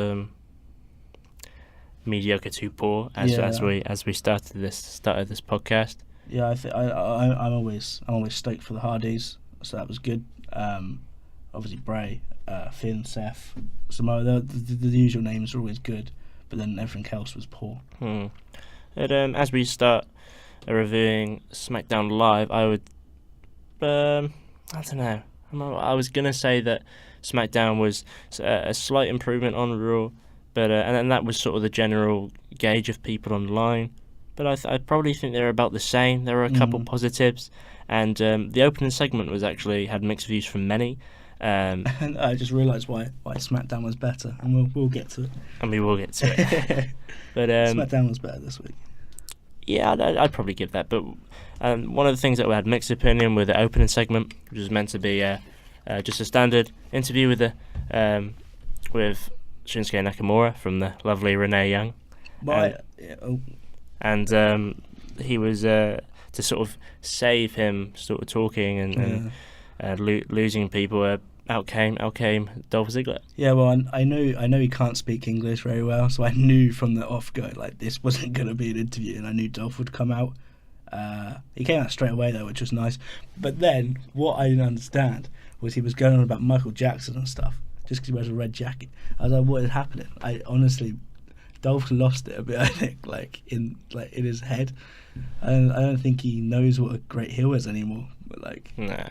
mediocre to poor as we started this podcast. Yeah, I think I'm always stoked for the Hardys, so that was good. Obviously Bray, Finn, Seth, Samoa, the usual names are always good, but then everything else was poor. And as we start reviewing SmackDown Live, I would I don't know. I was gonna say that SmackDown was a slight improvement on Raw, but and that was sort of the general gauge of people online. But I probably think they're about the same. There were a couple positives, and the opening segment had mixed views from many. And I just realised why SmackDown was better, and we'll get to it. And we will get to it. But SmackDown was better this week. Yeah, I'd probably give that. But one of the things that we had mixed opinion with the opening segment, which was meant to be just a standard interview with Shinsuke Nakamura from the lovely Renee Young. And he was to sort of save him sort of talking and losing people. Out came Dolph Ziggler. Yeah, well, I know he can't speak English very well, so I knew from the off go like this wasn't going to be an interview, and I knew Dolph would come out. He came out straight away though, which was nice. But then what I didn't understand was he was going on about Michael Jackson and stuff just because he wears a red jacket. I was like, what is happening? I honestly, Dolph lost it a bit. I think like in his head. And I don't think he knows what a great heel is anymore. But like, nah,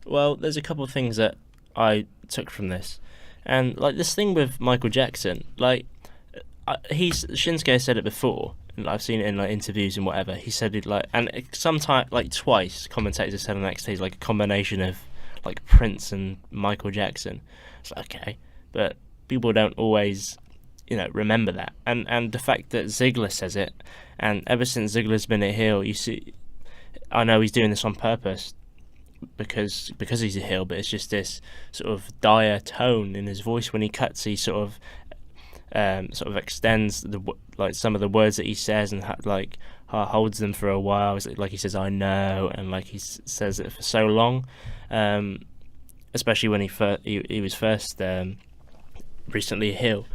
well, there's a couple of things that I took from this, and like this thing with Michael Jackson, like Shinsuke said it before, and I've seen it in like interviews and whatever. He said it like, and sometimes like twice commentators have said on NXT he's like a combination of like Prince and Michael Jackson. It's like, okay, but people don't always remember that, and the fact that Ziggler says it, and ever since Ziggler's been a heel, you see, I know he's doing this on purpose because he's a heel, but it's just this sort of dire tone in his voice when he cuts. He sort of extends some of the words that he says and holds them for a while. It's like he says "I know," and like he says it for so long, especially when he was first recently a heel.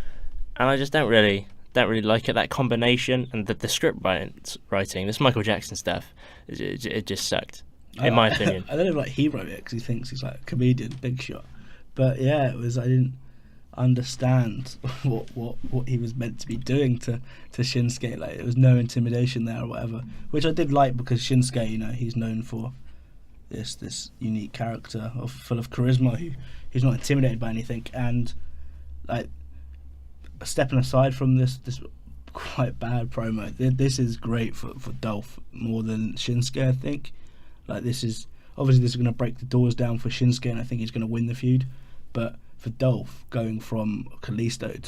And I just don't really don't really like it. That combination and the script writing, this Michael Jackson stuff, it just sucked, in my opinion. I don't know if he wrote it because he thinks he's like a comedian, big shot. But yeah, it was. I didn't understand what he was meant to be doing to Shinsuke. Like, there was no intimidation there or whatever, which I did like because Shinsuke, he's known for this unique character full of charisma who's not intimidated by anything. And like, stepping aside from this quite bad promo, this is great for Dolph more than Shinsuke. I think like this is going to break the doors down for Shinsuke, and I think he's going to win the feud. But for Dolph, going from Kalisto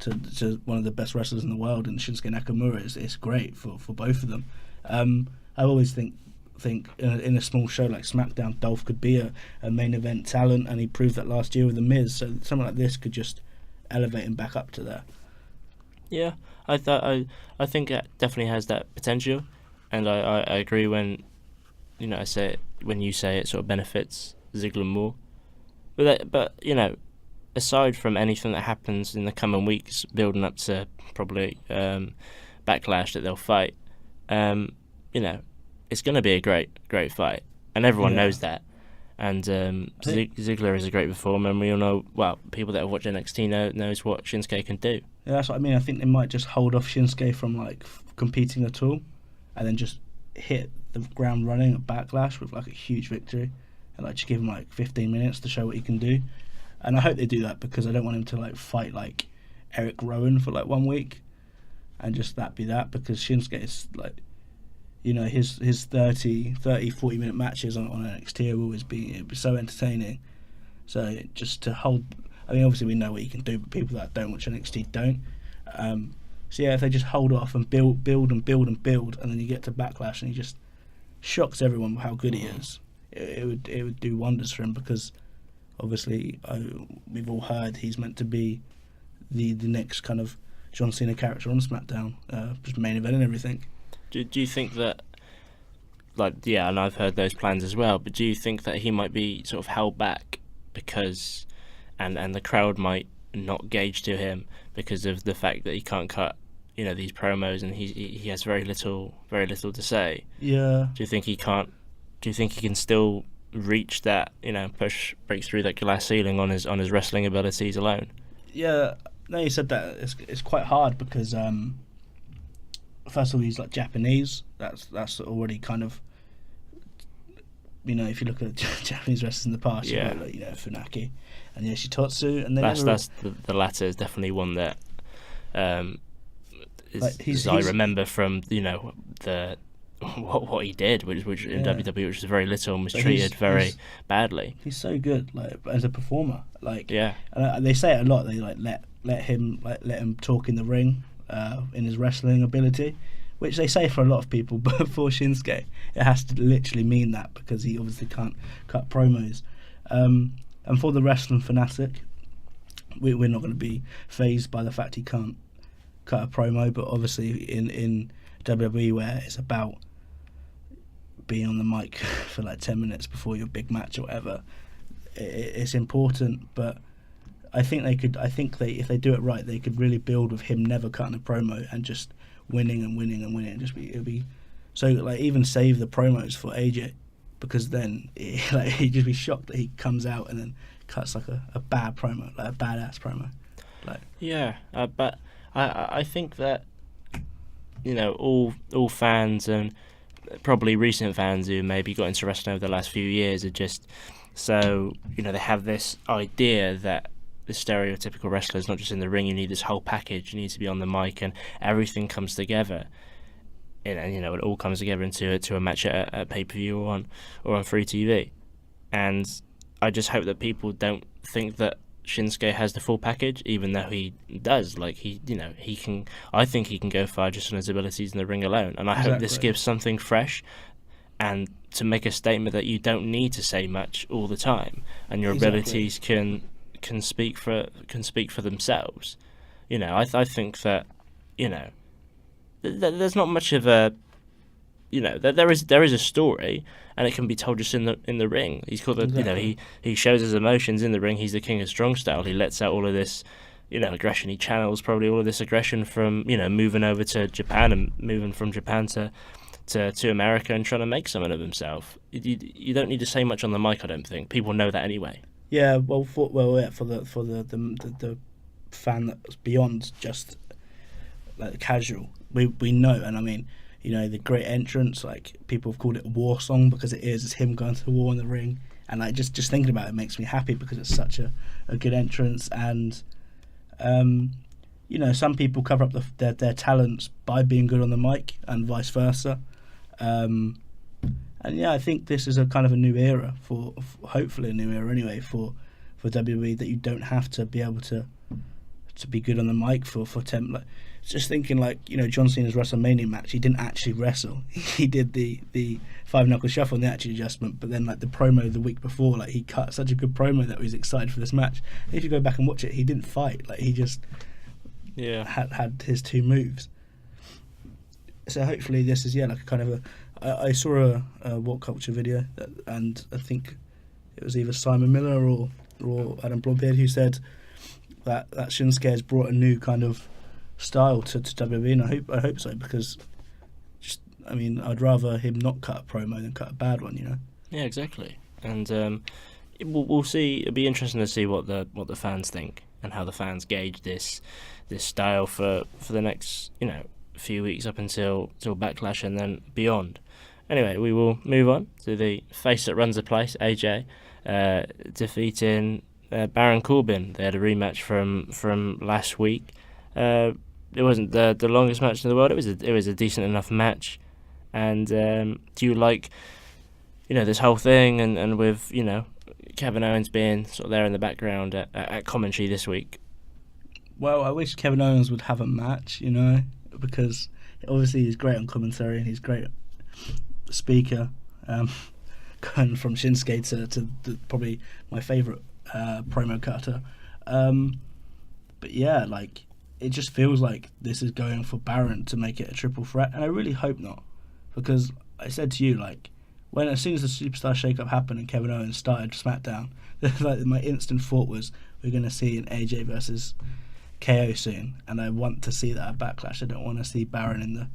to one of the best wrestlers in the world, and Shinsuke Nakamura, is great for both of them. I always think in a small show like Smackdown, Dolph could be a main event talent, and he proved that last year with The Miz. So something like this could just elevate him back up to there. Yeah, I think it definitely has that potential, and I agree when you say it sort of benefits Ziggler more. But aside from anything that happens in the coming weeks, building up to probably Backlash that they'll fight, it's going to be a great fight, and everyone knows that. And Ziggler is a great performer, and we all know, well, people that have watched NXT knows what Shinsuke can do. Yeah, that's what I mean. I think they might just hold off Shinsuke from like competing at all, and then just hit the ground running at Backlash with like a huge victory, and like just give him like 15 minutes to show what he can do. And I hope they do that, because I don't want him to like fight like Eric Rowan for like 1 week and just that be that, because Shinsuke is like, his 30, 40 minute matches on NXT will always be so entertaining. So just to hold, I mean, obviously we know what he can do, but people that don't watch NXT don't. So yeah, if they just hold off and build, and then you get to Backlash and he just shocks everyone with how good he is, it would do wonders for him, because obviously we've all heard he's meant to be the next kind of John Cena character on SmackDown, just main event and everything. Do you think that, and I've heard those plans as well, but do you think that he might be sort of held back because, and the crowd might not gauge to him because of the fact that he can't cut, these promos, and he has very little to say? Yeah. Do you think he can still reach that, break through that glass ceiling on his wrestling abilities alone? Yeah. No, you said that it's quite hard because first of all, he's like Japanese. That's already kind of, if you look at Japanese wrestlers in the past, yeah, Funaki and Yoshitotsu, and that's the latter is definitely one that I remember from the what he did, which in WWE, which was very little and was treated very badly. He's so good, like as a performer, like yeah. And they say it a lot. They like let him talk in the ring, in his wrestling ability, which they say for a lot of people, but for Shinsuke, it has to literally mean that, because he obviously can't cut promos. And for the wrestling fanatic, we're not going to be fazed by the fact he can't cut a promo, but obviously in WWE, where it's about being on the mic for like 10 minutes before your big match or whatever, it's important. But I think if they do it right, they could really build with him never cutting a promo and just winning and winning and winning. It'd be so, like, even save the promos for AJ, because then he'd just be shocked that he comes out and then cuts like a bad promo, like a badass promo. Like, yeah, but I think that all fans, and probably recent fans who maybe got into wrestling over the last few years, are just so they have this idea that the stereotypical wrestler is not just in the ring. You need this whole package. You need to be on the mic, and everything comes together. And it all comes together into a match at pay-per-view or on free TV. And I just hope that people don't think that Shinsuke has the full package, even though he does. Like, he can. I think he can go far just on his abilities in the ring alone. And I hope this gives something fresh, and to make a statement that you don't need to say much all the time, and your abilities can speak for themselves. I think that there's not much of a there is a story, and it can be told just in the ring. He's called he shows his emotions in the ring. He's the king of strong style. He lets out all of this aggression he channels, probably all of this aggression from, moving over to Japan and moving from Japan to America and trying to make something of himself. You don't need to say much on the mic, I don't think. People know that anyway. Yeah, for the fan that's beyond just like casual, we know, and I mean, the great entrance, like people have called it a war song because it is. It's him going to war in the ring, and like just thinking about it makes me happy because it's such a good entrance, and some people cover up their talents by being good on the mic and vice versa. And yeah, I think this is a kind of a new era for hopefully a new era anyway for WWE, that you don't have to be able to be good on the mic for like, just thinking like, John Cena's WrestleMania match, he didn't actually wrestle. He did the 5-knuckle shuffle and the actual adjustment, but then like the promo the week before, like he cut such a good promo that he was excited for this match. And if you go back and watch it, he didn't fight. Like he just had his 2 moves. So hopefully this is like a kind of I saw a What Culture video and I think it was either Simon Miller or Adam Blombeard who said that Shinsuke has brought a new kind of style to WWE, and I hope so, because I'd rather him not cut a promo than cut a bad one, Yeah, exactly. And we'll see. It'll be interesting to see what the fans think and how the fans gauge this style for the next few weeks up until Backlash and then beyond. Anyway, we will move on to the face that runs the place, AJ, defeating Baron Corbin. They had a rematch from last week. It wasn't the longest match in the world. It was a decent enough match. And do you like this whole thing and with Kevin Owens being sort of there in the background at commentary this week? Well, I wish Kevin Owens would have a match, because obviously he's great on commentary and he's great speaker. Going from Shinsuke to probably my favourite promo cutter. But yeah, like it just feels like this is going for Baron to make it a triple threat, and I really hope not, because I said to you, like, as soon as the Superstar Shake-Up happened and Kevin Owens started SmackDown, like my instant thought was we're going to see an AJ versus KO soon, and I want to see that at Backlash. I don't want to see Baron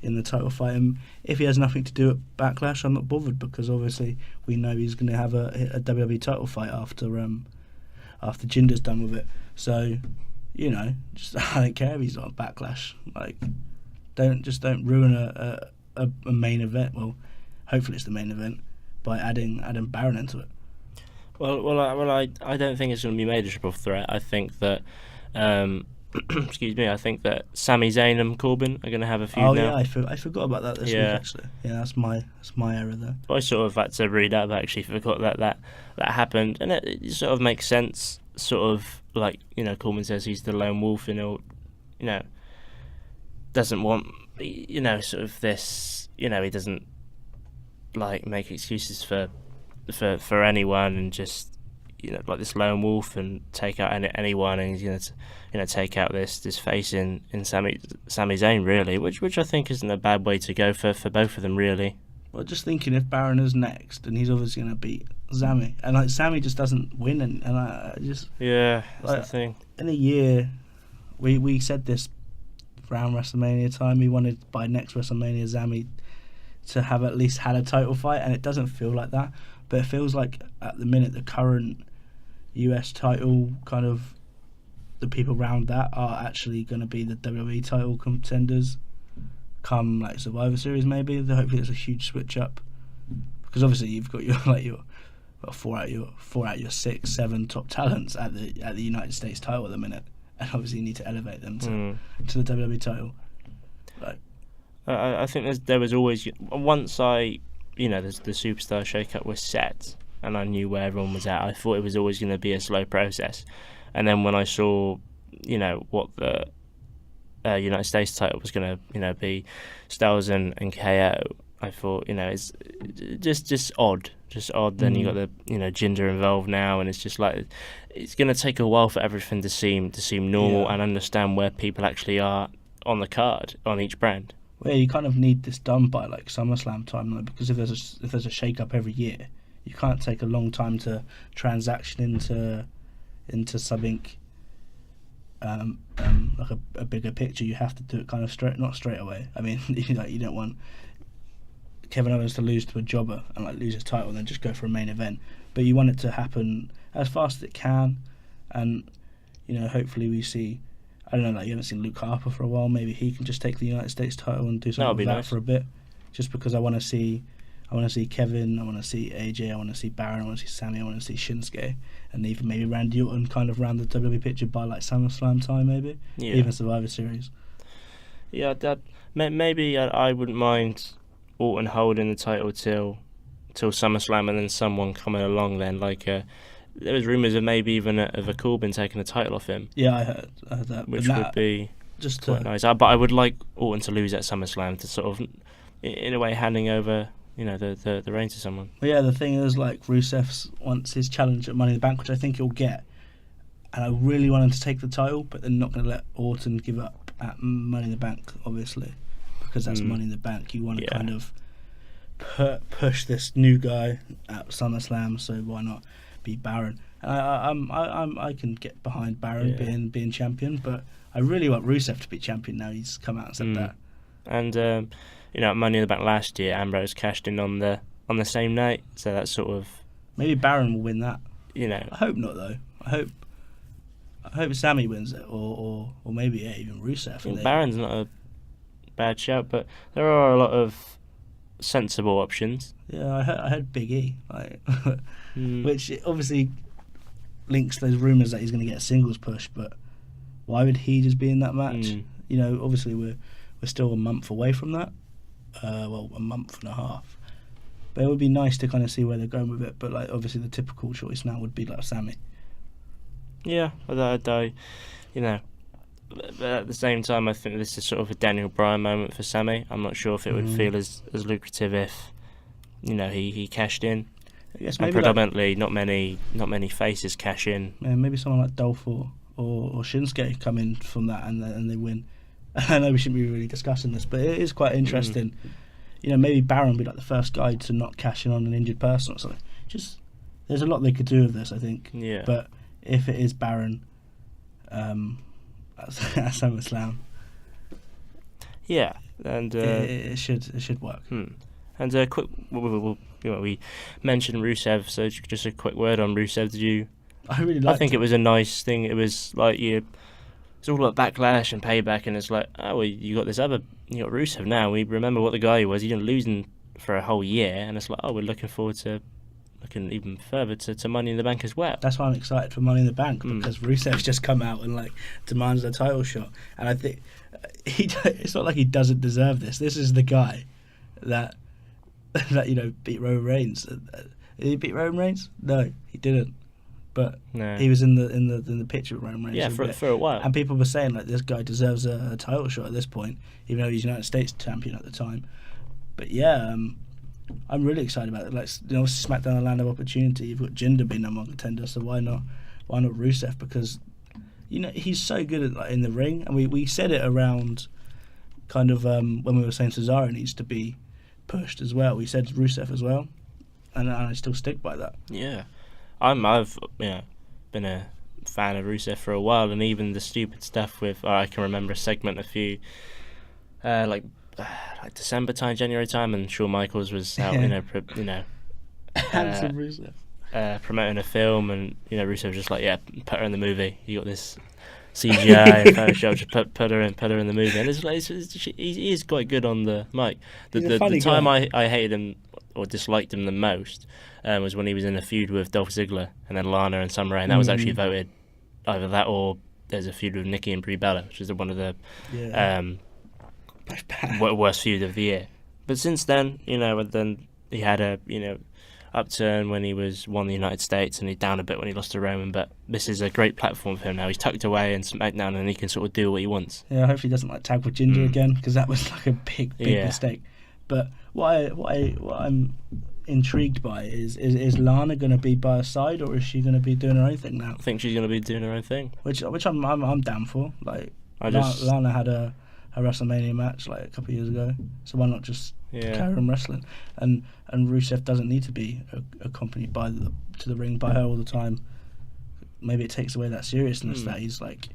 in the title fight. And if he has nothing to do at Backlash, I'm not bothered, because obviously we know he's going to have a WWE title fight after Jinder's done with it. So, just I don't care if he's not at Backlash. Like, don't ruin a main event. Well, hopefully it's the main event by adding Baron into it. Well, I don't think it's going to be made a triple threat. I think that. Excuse me. I think that Sami Zayn and Corbin are going to have a feud now. Yeah, I forgot about that this week actually. Yeah, that's my error there. I sort of had to read out. I actually forgot that happened, and it sort of makes sense. Sort of like Corbin says he's the lone wolf, and he'll doesn't want sort of this. He doesn't like make excuses for anyone, and just like this lone wolf and take out anyone, and he's gonna take out this face in Sami Zayn, really, which I think isn't a bad way to go for both of them, really. Well, just thinking if Baron is next, and he's obviously gonna beat Sami, and like Sami just doesn't win, and I just that's the thing. In a year, we said this around WrestleMania time. We wanted by next WrestleMania Sami to have at least had a title fight, and it doesn't feel like that. But it feels like at the minute the current US title, kind of the people around that are actually going to be the WWE title contenders come like Survivor Series, maybe. Hopefully there's a huge switch up, because obviously you've got your four out of your 6-7 top talents at the United States title at the minute, and obviously you need to elevate them to the WWE title. Like, I think there was always, once the Superstar Shake-Up was set and I knew where everyone was at, I thought it was always going to be a slow process. And then when I saw, what the United States title was going to, be Styles and KO, I thought, it's just odd. Then you got the Jinder involved now, and it's just like it's going to take a while for everything to seem normal and understand where people actually are on the card on each brand. Well, you kind of need this done by like SummerSlam time, though, because if there's a shake-up every year, you can't take a long time to transaction into something like a bigger picture, you have to do it kind of not straight away. I mean, you don't want Kevin Owens to lose to a jobber and like lose his title and then just go for a main event. But you want it to happen as fast as it can, and hopefully we see. I don't know, like you haven't seen Luke Harper for a while. Maybe he can just take the United States title and do something with that for a bit. Just because I want to see Kevin, I want to see AJ, I want to see Baron, I want to see Sammy, I want to see Shinsuke, and even maybe Randy Orton kind of round the WWE picture by like SummerSlam time, maybe even Survivor Series. Yeah, maybe I wouldn't mind Orton holding the title till SummerSlam, and then someone coming along then like. There was rumours of maybe even of a Corbin taking the title off him. Yeah, I heard that. Which would be just quite nice. But I would like Orton to lose at SummerSlam to sort of, in a way, handing over, the reins to someone. Well, yeah, the thing is, like, Rusev wants his challenge at Money in the Bank, which I think he'll get. And I really want him to take the title, but they're not going to let Orton give up at Money in the Bank, obviously, because that's Money in the Bank. You want to kind of push this new guy at SummerSlam, so why not be Baron? I can get behind Baron being champion, but I really want Rusev to be champion now. He's come out and said that. And at Money in the Bank last year, Ambrose cashed in on the same night, so that's sort of maybe Baron will win that. I hope not though. I hope Sammy wins it, or maybe even Rusev. Baron's not a bad shout, but there are a lot of sensible options. Yeah, I heard Big E, which obviously links those rumours that he's going to get a singles push. But why would he just be in that match? Obviously we're still a month away from that. Well, a month and a half. But it would be nice to kind of see where they're going with it. But like, obviously the typical choice now would be like Sammy. Yeah, but at the same time, I think this is sort of a Daniel Bryan moment for Sammy. I'm not sure if it would feel as lucrative if, he cashed in. I guess maybe predominantly, not many faces cash in. Yeah, maybe someone like Dolph or Shinsuke come in from that and they win. I know we shouldn't be really discussing this, but it is quite interesting. Maybe Baron would be like the first guy to not cash in on an injured person or something. Just there's a lot they could do with this, I think. Yeah. But if it is Baron, at SummerSlam. Yeah, and it should work. And quick, we mentioned Rusev, so just a quick word on Rusev. I think it was a nice thing. It was like it's all about Backlash and Payback, and it's like, oh, well, you got Rusev now. We remember what the guy he was. He didn't lose for a whole year, and it's like, oh, we're looking forward to looking even further to Money in the Bank as well. That's why I'm excited for Money in the Bank, because Rusev's just come out and like demands a title shot, and I think it's not like he doesn't deserve this. This is the guy that beat Roman Reigns. Did he beat Roman Reigns? No, he didn't. But he was in the picture with Roman Reigns. Yeah, for a while. And people were saying like this guy deserves a title shot at this point, even though he's United States champion at the time. But yeah, I'm really excited about it. Like, SmackDown, a land of opportunity. You've got Jinder being No.1 contender, so why not Rusev? Because he's so good at in the ring, and we said it around kind of when we were saying Cesaro needs to be pushed as well. We said Rusev as well, and I still stick by that. Yeah, I've been a fan of Rusev for a while, and even the stupid stuff with I can remember a segment a few like December time, January time, and Shawn Michaels was out, Handsome Rusev. Promoting a film, and Rusev was just like, yeah, put her in the movie. You got this CGI and Photoshop, just put her in the movie. And he is quite good on the mic. The time I hated him or disliked him the most was when he was in a feud with Dolph Ziggler and then Lana and Summer Rae, and that was actually voted either that or there's a feud with Nikki and Brie Bella, which is one of the worst feud of the year. But since then, then he had a upturn when he won the United States, and he down a bit when he lost to Roman. But this is a great platform for him now. He's tucked away in SmackDown, and he can sort of do what he wants. Yeah, hopefully he doesn't tag with Jinder again, because that was like a big mistake. But what I'm intrigued by is Lana going to be by her side, or is she going to be doing her own thing now? I think she's going to be doing her own thing, which I'm down for. Like, Lana had a WrestleMania match like a couple of years ago, so why not just carry on wrestling? And Rusev doesn't need to be accompanied to the ring by her all the time. Maybe it takes away that seriousness that he's like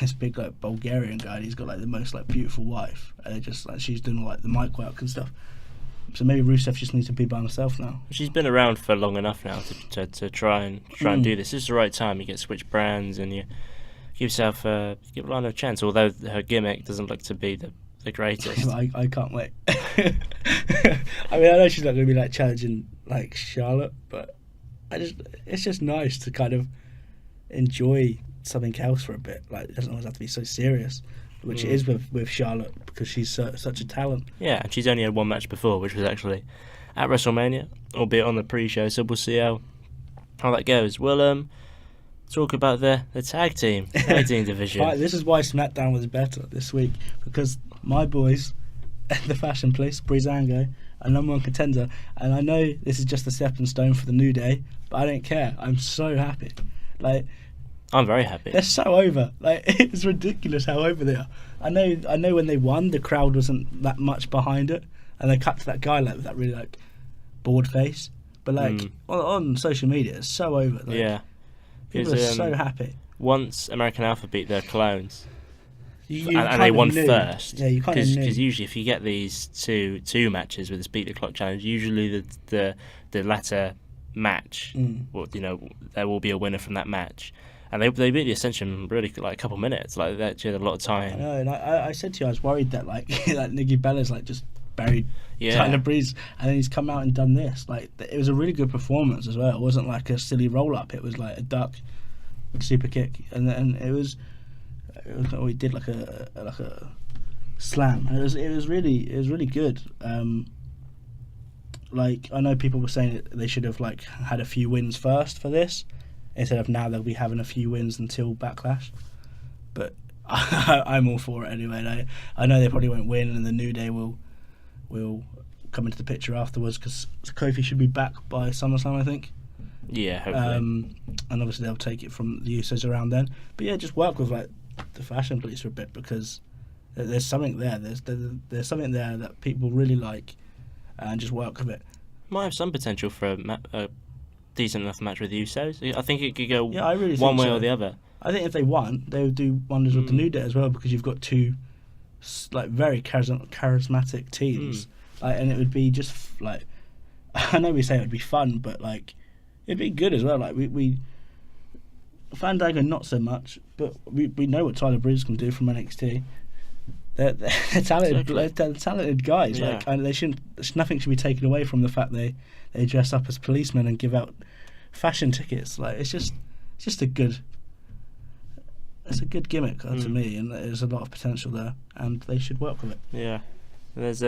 this big like Bulgarian guy. And he's got like the most like beautiful wife, and they're just like she's doing like the mic work and stuff. So maybe Rusev just needs to be by himself now. She's been around for long enough now to try and do this. This is the right time. You get switch brands and you give yourself give Lana a chance. Although her gimmick doesn't look to be the greatest. I can't wait. I mean, I know she's not going to be like challenging like Charlotte, but it's just nice to kind of enjoy something else for a bit. Like, it doesn't always have to be so serious, which it is with Charlotte, because she's such a talent. Yeah, and she's only had one match before, which was actually at WrestleMania, albeit on the pre-show. So we'll see how that goes. We'll talk about the tag team division. Right, this is why SmackDown was better this week, because my boys at the Fashion Police, Breezango, are #1 contender, and I know this is just a stepping stone for the New Day, but I don't care. I'm so happy. Like, I'm very happy. They're so over. Like, it's ridiculous how over they are. I know when they won, the crowd wasn't that much behind it, and they cut to that guy like with that really like bored face. But like on social media, it's so over. Like, yeah, people are so happy. Once American Alpha beat their clones, You and they won first. Yeah, you kind of knew. Because usually, if you get these two matches with this beat the clock challenge, usually the latter match, there will be a winner from that match. And they beat the Ascension really like a couple minutes. Like, they actually had a lot of time. I know, and I said to you, I was worried that like that Nikki Bella's like just buried Tyler Breeze, and then he's come out and done this. Like, it was a really good performance as well. It wasn't like a silly roll up. It was like a duck super kick, and then it was he did like a slam. And it was really good. Like, I know people were saying that they should have like had a few wins first for this, instead of now they'll be having a few wins until Backlash. But I'm all for it anyway. I know they probably won't win, and the New Day will come into the picture afterwards, because Kofi should be back by SummerSlam, I think. Yeah, hopefully. And obviously they'll take it from the Usos around then. But yeah, just work with like the Fashion Police for a bit, because there's something there. There's something there that people really like, and just work with it. Might have some potential for a decent enough match with the Usos. I think it could go really one way so. or the other. I think if they won, they would do wonders with the New Day as well, because you've got two like very charismatic teams, and it would be just like, I know we say it would be fun, but like it'd be good as well. Like we Fandango not so much, but we know what Tyler Breeze can do from NXT. They're talented, Exactly. they're talented guys. Yeah. Like, and nothing should be taken away from the fact they dress up as policemen and give out fashion tickets. Like, it's just a good gimmick to me, and there's a lot of potential there, and they should work with it. Yeah, there's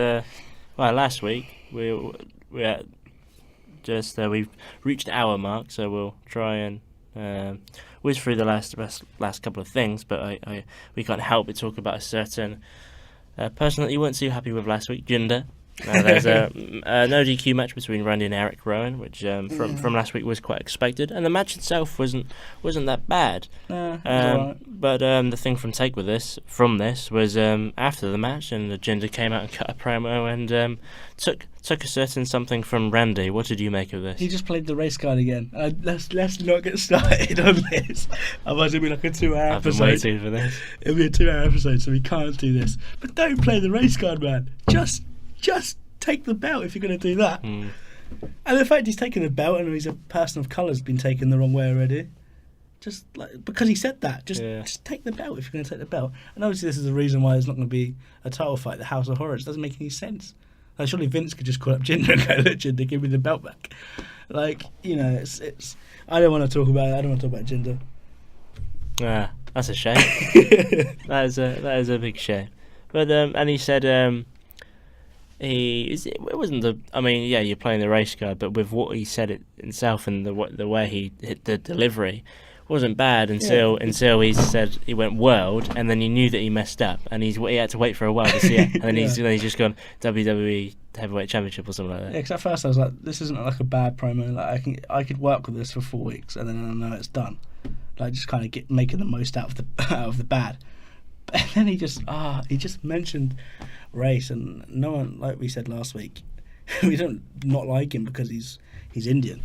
last week we had just we've reached the hour mark, so we'll try and whiz through the last couple of things, but we can't help but talk about a certain person that you weren't too happy with last week, Jinder. There's a no DQ match between Randy and Eric Rowan, which from last week was quite expected, and the match itself wasn't that bad. Right. But the thing from this was after the match, and Jinder came out and cut a promo and took a certain something from Randy. What did you make of this? He just played the race card again. Let's not get started on this. Otherwise it'll be like a 2-hour I've been episode. waiting for this. It'll be a 2-hour episode, so we can't do this. But don't play the race card, man. Just take the belt if you're going to do that. And the fact he's taking the belt and he's a person of colour has been taken the wrong way already. Just like, because he said that, just take the belt if you're going to take the belt. And obviously this is the reason why there's not going to be a title fight, the House of Horrors. It doesn't make any sense. Like, surely Vince could just call up Jinder and go, "Look, Jinder, give me the belt back." Like, it's. I don't want to talk about it. I don't want to talk about Jinder. That's a shame. that is a big shame. But and he said it wasn't the. I mean, yeah, you're playing the race card, but with what he said it himself and the way he hit the delivery, wasn't bad until he said he went world, and then you knew that he messed up, and he had to wait for a while to see it, and then he's just gone WWE Heavyweight Championship or something like that. Yeah, because at first I was like, this isn't like a bad promo. Like, I could work with this for 4 weeks, and then I know it's done. Like, just kind of making the most out of the bad. But then he just mentioned race, and no one, like we said last week, we don't not like him because he's Indian.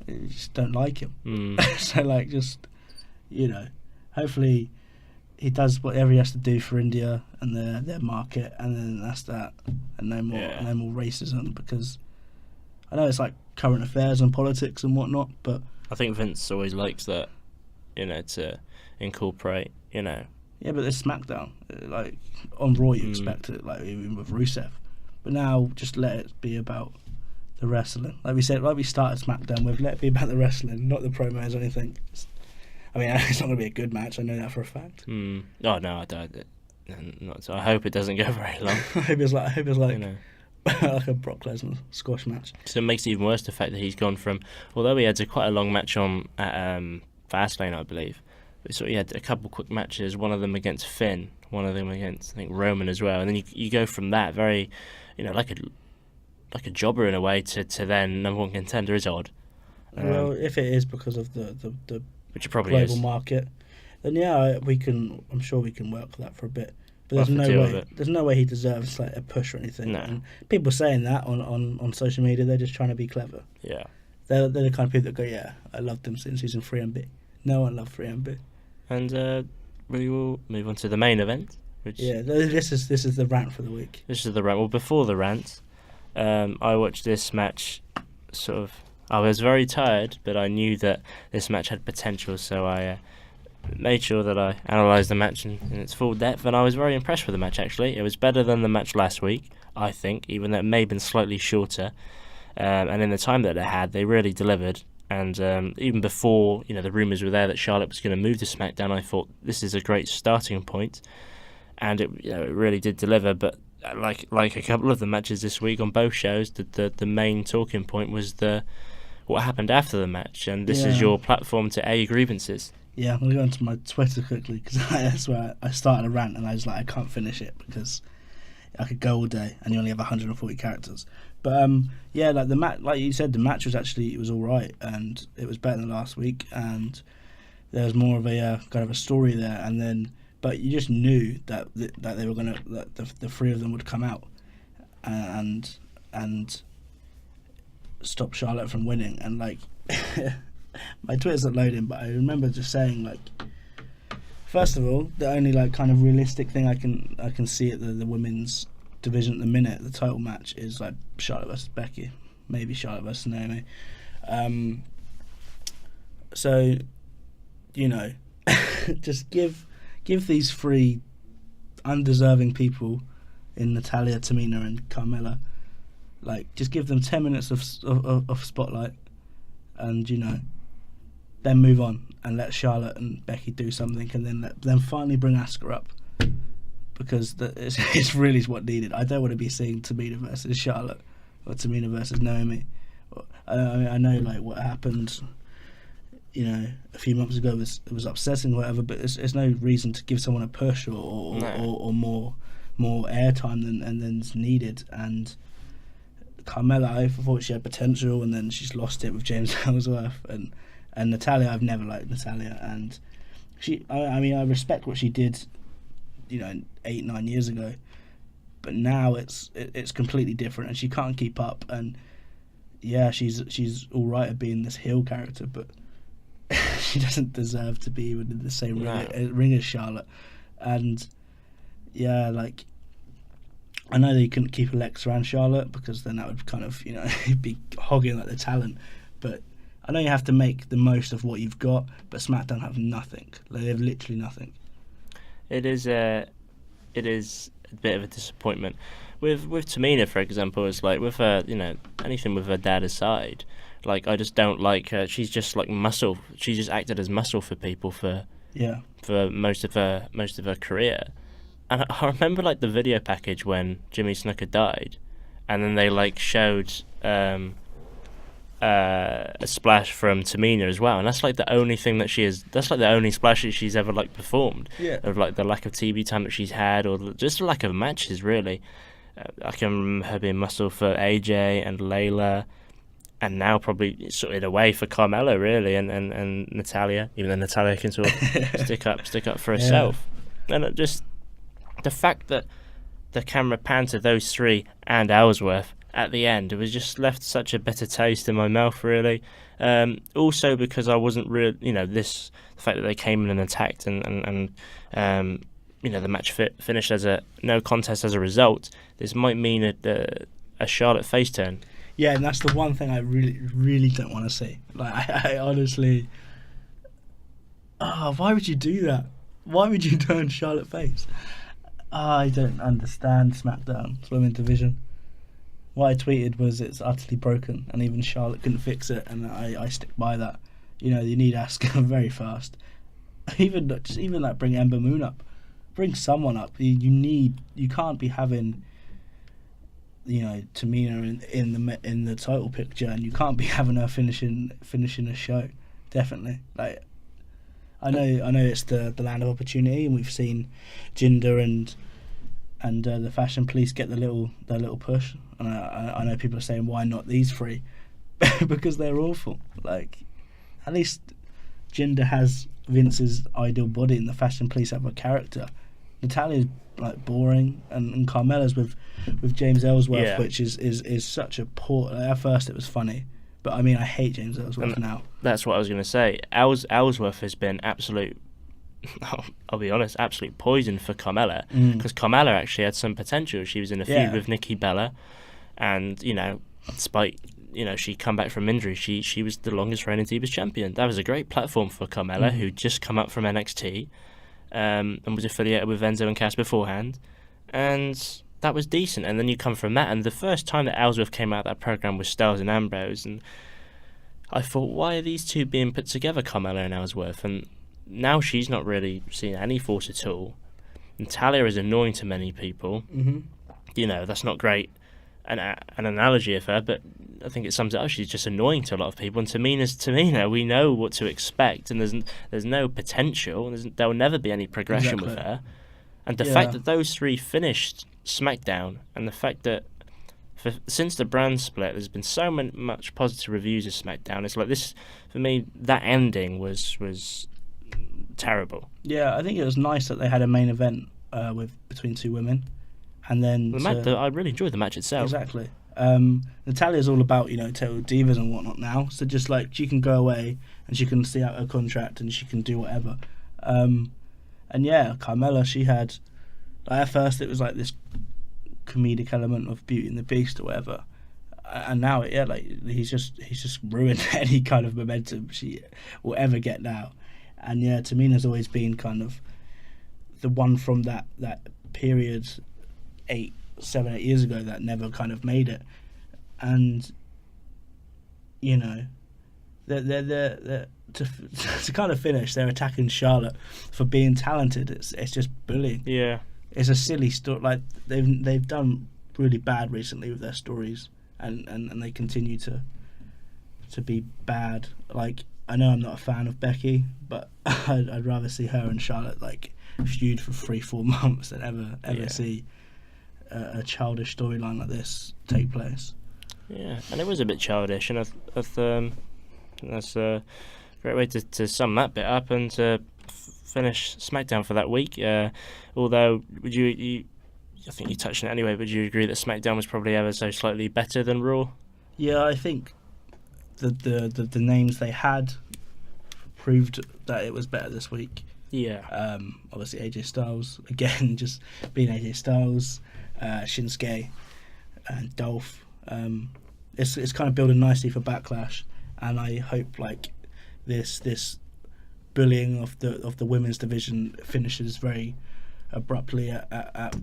We just don't like him. So like, just hopefully he does whatever he has to do for India and their market, and then that's that, and no more racism, because I know it's like current affairs and politics and whatnot, but I think Vince always likes that, to incorporate, Yeah, but it's SmackDown. Like on Raw, you expect it, like even with Rusev, but now just let it be about the wrestling. Like we started SmackDown with, let it be about the wrestling, not the promos or anything. I mean, it's not going to be a good match. I know that for a fact. Oh no, I don't. Not so. I hope it doesn't go very long. I hope it's like like a Brock Lesnar squash match. So it makes it even worse the fact that he's gone from, although he had quite a long match on at Fastlane, I believe. So he had a couple quick matches. One of them against Finn, one of them against I think Roman as well. And then you go from that very, like a jobber in a way to then #1 contender is odd. Well, if it is because of the which it probably global is. market, then I'm sure we can work that for a bit. But there's no way he deserves like a push or anything. No. And people saying that on social media, they're just trying to be clever. Yeah. They're the kind of people that go, yeah, I loved him since he's in 3MB. No one loved 3MB. And we will move on to the main event. Which this is the rant for the week. This is the rant. Well, before the rant, I watched this match sort of. I was very tired, but I knew that this match had potential, so I made sure that I analysed the match in its full depth, and I was very impressed with the match, actually. It was better than the match last week, I think, even though it may have been slightly shorter. And in the time that it had, they really delivered. And even before the rumours were there that Charlotte was going to move to SmackDown, I thought this is a great starting point. And it really did deliver, but like a couple of the matches this week on both shows, the main talking point was what happened after the match, and this is your platform to air your grievances. Yeah, I'm going to go onto my Twitter quickly, because that's where I started a rant, and I was like, I can't finish it, because I could go all day, and you only have 140 characters. But like the match, like you said, the match was all right, and it was better than last week, and there was more of a kind of a story there, and then, but you just knew that they were that the three of them would come out, and stop Charlotte from winning, and like my Twitter's not loading, but I remember just saying, like, first of all, the only like kind of realistic thing I can see at the women's division at the minute, the title match, is like Charlotte versus Becky, maybe Charlotte versus Naomi. So just give these three undeserving people in Natalya, Tamina, and Carmella, like, just give them 10 minutes of spotlight, and then move on and let Charlotte and Becky do something, and then let them finally bring Asuka up, because it's really what needed. I don't want to be seeing Tamina versus Charlotte or Tamina versus Naomi. I know like what happened a few months ago was upsetting or whatever, but it's no reason to give someone a push or more airtime than's needed. And Carmella, I thought she had potential, and then she's lost it with James Ellsworth, and Natalya, I've never liked Natalya, and I respect what she did 8-9 years ago, but now it's completely different, and she can't keep up. And yeah, she's all right at being this heel character, but she doesn't deserve to be even in the same ring as Charlotte. And yeah, like, I know they couldn't keep Alexa and Charlotte, because then that would kind of be hogging like the talent, but I know you have to make the most of what you've got, but SmackDown have nothing. They have literally nothing. It is a bit of a disappointment. With Tamina, for example, it's like with her, anything with her dad aside, like, I just don't like her. She's just like muscle. She just acted as muscle for people for most of her career. And I remember like the video package when Jimmy Snuka died, and then they like showed a splash from Tamina as well, and that's like the only thing that that's like the only splash that she's ever like performed. Yeah. Of like the lack of TV time that she's had, or just the lack of matches really. I can remember her being muscle for AJ and Layla, and now probably sort of in a way for Carmella really, and Natalya, even though Natalya can sort of stick up for herself. And it just the fact that the camera panned to those three and Ellsworth at the end, it was just left such a bitter taste in my mouth, really. Also because I wasn't really, the fact that they came in and attacked and the match finished as a no contest as a result. This might mean a Charlotte face turn. Yeah, and that's the one thing I really, really don't want to see. Like, I honestly... why would you do that? Why would you turn Charlotte face? I don't understand SmackDown's women's division. What I tweeted was it's utterly broken, and even Charlotte couldn't fix it, and I stick by that. You need Asuka very fast. Even like bring Ember Moon up, bring someone up. You can't be having Tamina in the title picture, and you can't be having her finishing a show. Definitely, like I know it's the land of opportunity, and we've seen Jinder and the Fashion Police get their little push, and I know people are saying why not these three, because they're awful. Like, at least Jinder has Vince's ideal body, and the Fashion Police have a character. Natalia's like boring, and Carmella's with James Ellsworth, which is such a poor. Like, at first it was funny, but I mean I hate James Ellsworth now. That's what I was going to say. Ellsworth has been absolute. I'll be honest, absolute poison for Carmella, because Carmella actually had some potential. She was in a feud with Nikki Bella, and despite she'd come back from injury, she was the longest reigning Divas champion. That was a great platform for Carmella, who'd just come up from NXT, and was affiliated with Enzo and Cass beforehand, and that was decent. And then you come from that, and the first time that Ellsworth came out of that program was Styles and Ambrose, and I thought, why are these two being put together, Carmella and Ellsworth? And now she's not really seeing any force at all. Natalya is annoying to many people. That's not great an analogy of her, but I think it sums it up. She's just annoying to a lot of people. And Tamina's Tamina. We know what to expect, and there's no potential. There will never be any progression with her. And the fact that those three finished SmackDown, and the fact that since the brand split, there's been so much positive reviews of SmackDown. It's like this, for me, that ending was terrible. Yeah, I think it was nice that they had a main event between two women, and then I really enjoyed the match itself. Exactly. Natalia's all about total divas and whatnot now, so just like she can go away and she can see out her contract and she can do whatever. And Carmella, she had at first it was like this comedic element of Beauty and the Beast or whatever, and now he's just ruined any kind of momentum she will ever get now. And Tamina's always been kind of the one from that period 7, 8 years ago that never kind of made it. And they're to kind of finish, they're attacking Charlotte for being talented. It's just bullying. Yeah, it's a silly story. Like they've done really bad recently with their stories, and they continue to be bad. Like, I know I'm not a fan of Becky, but I'd rather see her and Charlotte feud for 3-4 months than ever see a childish storyline like this take place. Yeah, and it was a bit childish, and that's a great way to sum that bit up and to finish SmackDown for that week. Although, I think you touched on it anyway, but would you agree that SmackDown was probably ever so slightly better than Raw? Yeah, I think the names they had proved that it was better this week. Yeah. Obviously AJ Styles, again, just being AJ Styles, Shinsuke, and Dolph. It's kind of building nicely for Backlash, and I hope this bullying of the women's division finishes very abruptly at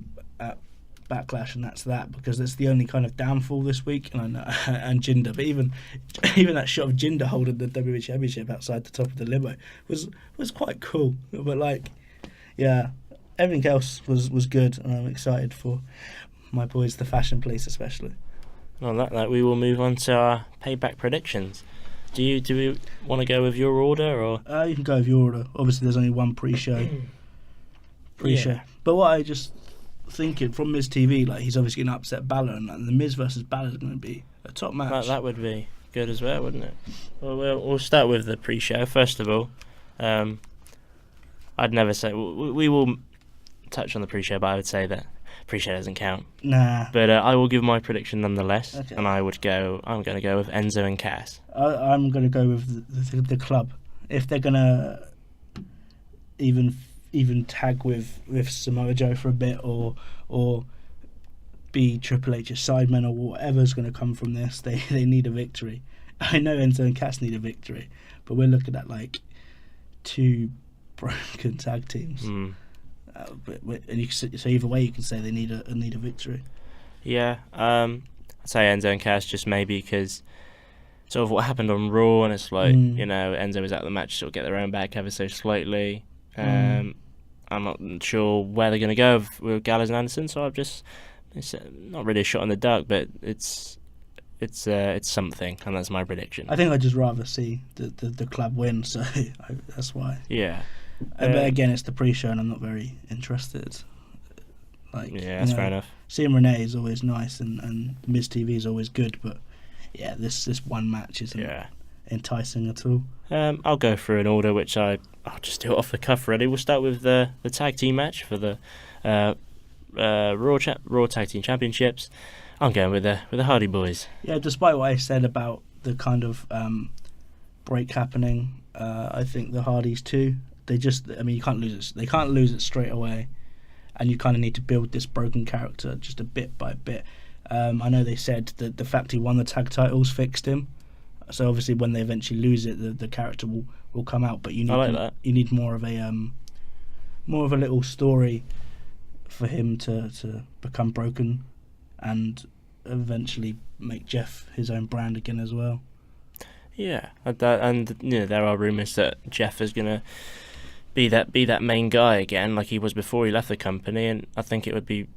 Backlash, and that's that, because it's the only kind of downfall this week. And Jinder, but even that shot of Jinder holding the WWE Championship outside the top of the limo was quite cool. But everything else was good, and I'm excited for my boys, the Fashion Police, especially. On that we will move on to our Payback predictions. Do we want to go with your order, or you can go with your order? Obviously, there's only one pre-show. Yeah. But what I just thinking from Miz TV, he's obviously going to upset Balor, and the Miz versus Balor is going to be a top match. That would be good as well, wouldn't it? Well, we'll start with the pre-show first of all. I'd never say we will touch on the pre-show, but I would say that appreciate it doesn't count. Nah. But I will give my prediction nonetheless, Okay. and I'm going to go with Enzo and Cass. I'm going to go with the club. If they're going to even tag with Samoa Joe for a bit, or be Triple H's sidemen, or whatever's going to come from this, they need a victory. I know Enzo and Cass need a victory, but we're looking at like two broken tag teams. So either way, you can say they need a victory. Yeah, I'd say Enzo and Cass just maybe because sort of what happened on Raw, and it's like Enzo was out of the match, sort of get their own back ever so slightly. I'm not sure where they're going to go with Gallows and Anderson, so it's not really a shot in the dark, but it's something, and that's my prediction. I think I'd just rather see the club win, so that's why. Yeah. But again, it's the pre-show, and I'm not very interested. That's fair enough. Seeing Renee is always nice, and Miz TV is always good, but yeah, this one match isn't enticing at all. I'll go through an order, which I'll just do it off the cuff. Really, we'll start with the tag team match for the Raw Tag Team Championships. I'm going with the Hardy Boys. Yeah, despite what I said about the kind of break happening, I think the Hardys too. You can't lose it. They can't lose it straight away, and you kind of need to build this broken character just a bit by bit. I know they said that the fact he won the tag titles fixed him, so obviously when they eventually lose it, the character will come out. But you need more of a little story for him to become broken, and eventually make Jeff his own brand again as well. Yeah, and there are rumours that Jeff is gonna be that main guy again, like he was before he left the company. And I think it would be,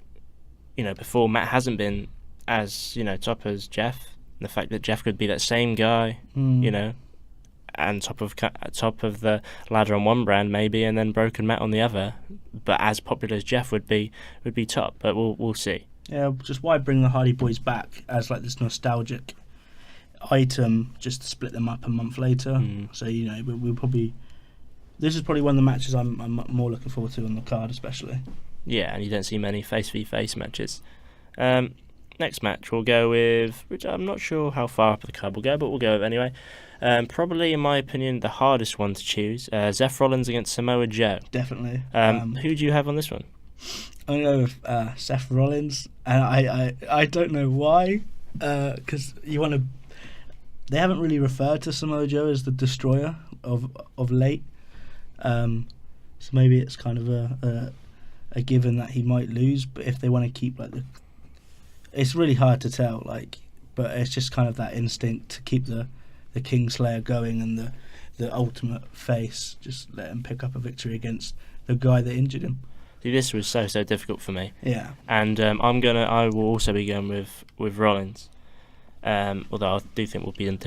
before Matt hasn't been as top as Jeff. The fact that Jeff could be that same guy, and top of the ladder on one brand maybe, and then broken Matt on the other, but as popular as Jeff would be top. But we'll see. Yeah, just why bring the Hardy Boys back as like this nostalgic item just to split them up a month later? So we'll probably. This is probably one of the matches I'm more looking forward to on the card, especially. Yeah, and you don't see many face v face matches. Next match we'll go with, which I'm not sure how far up the card we'll go, but we'll go with anyway. Probably, in my opinion, the hardest one to choose. Seth Rollins against Samoa Joe. Definitely. Who do you have on this one? I'm going to go with Seth Rollins, and I don't know why, because they haven't really referred to Samoa Joe as the Destroyer of late, so maybe it's kind of a given that he might lose. But if they want to keep it's really hard to tell, but it's just kind of that instinct to keep the Kingslayer going, and the ultimate face, just let him pick up a victory against the guy that injured him. This was so difficult for me. Yeah. And I will also be going with Rollins. Although I do think we'll be in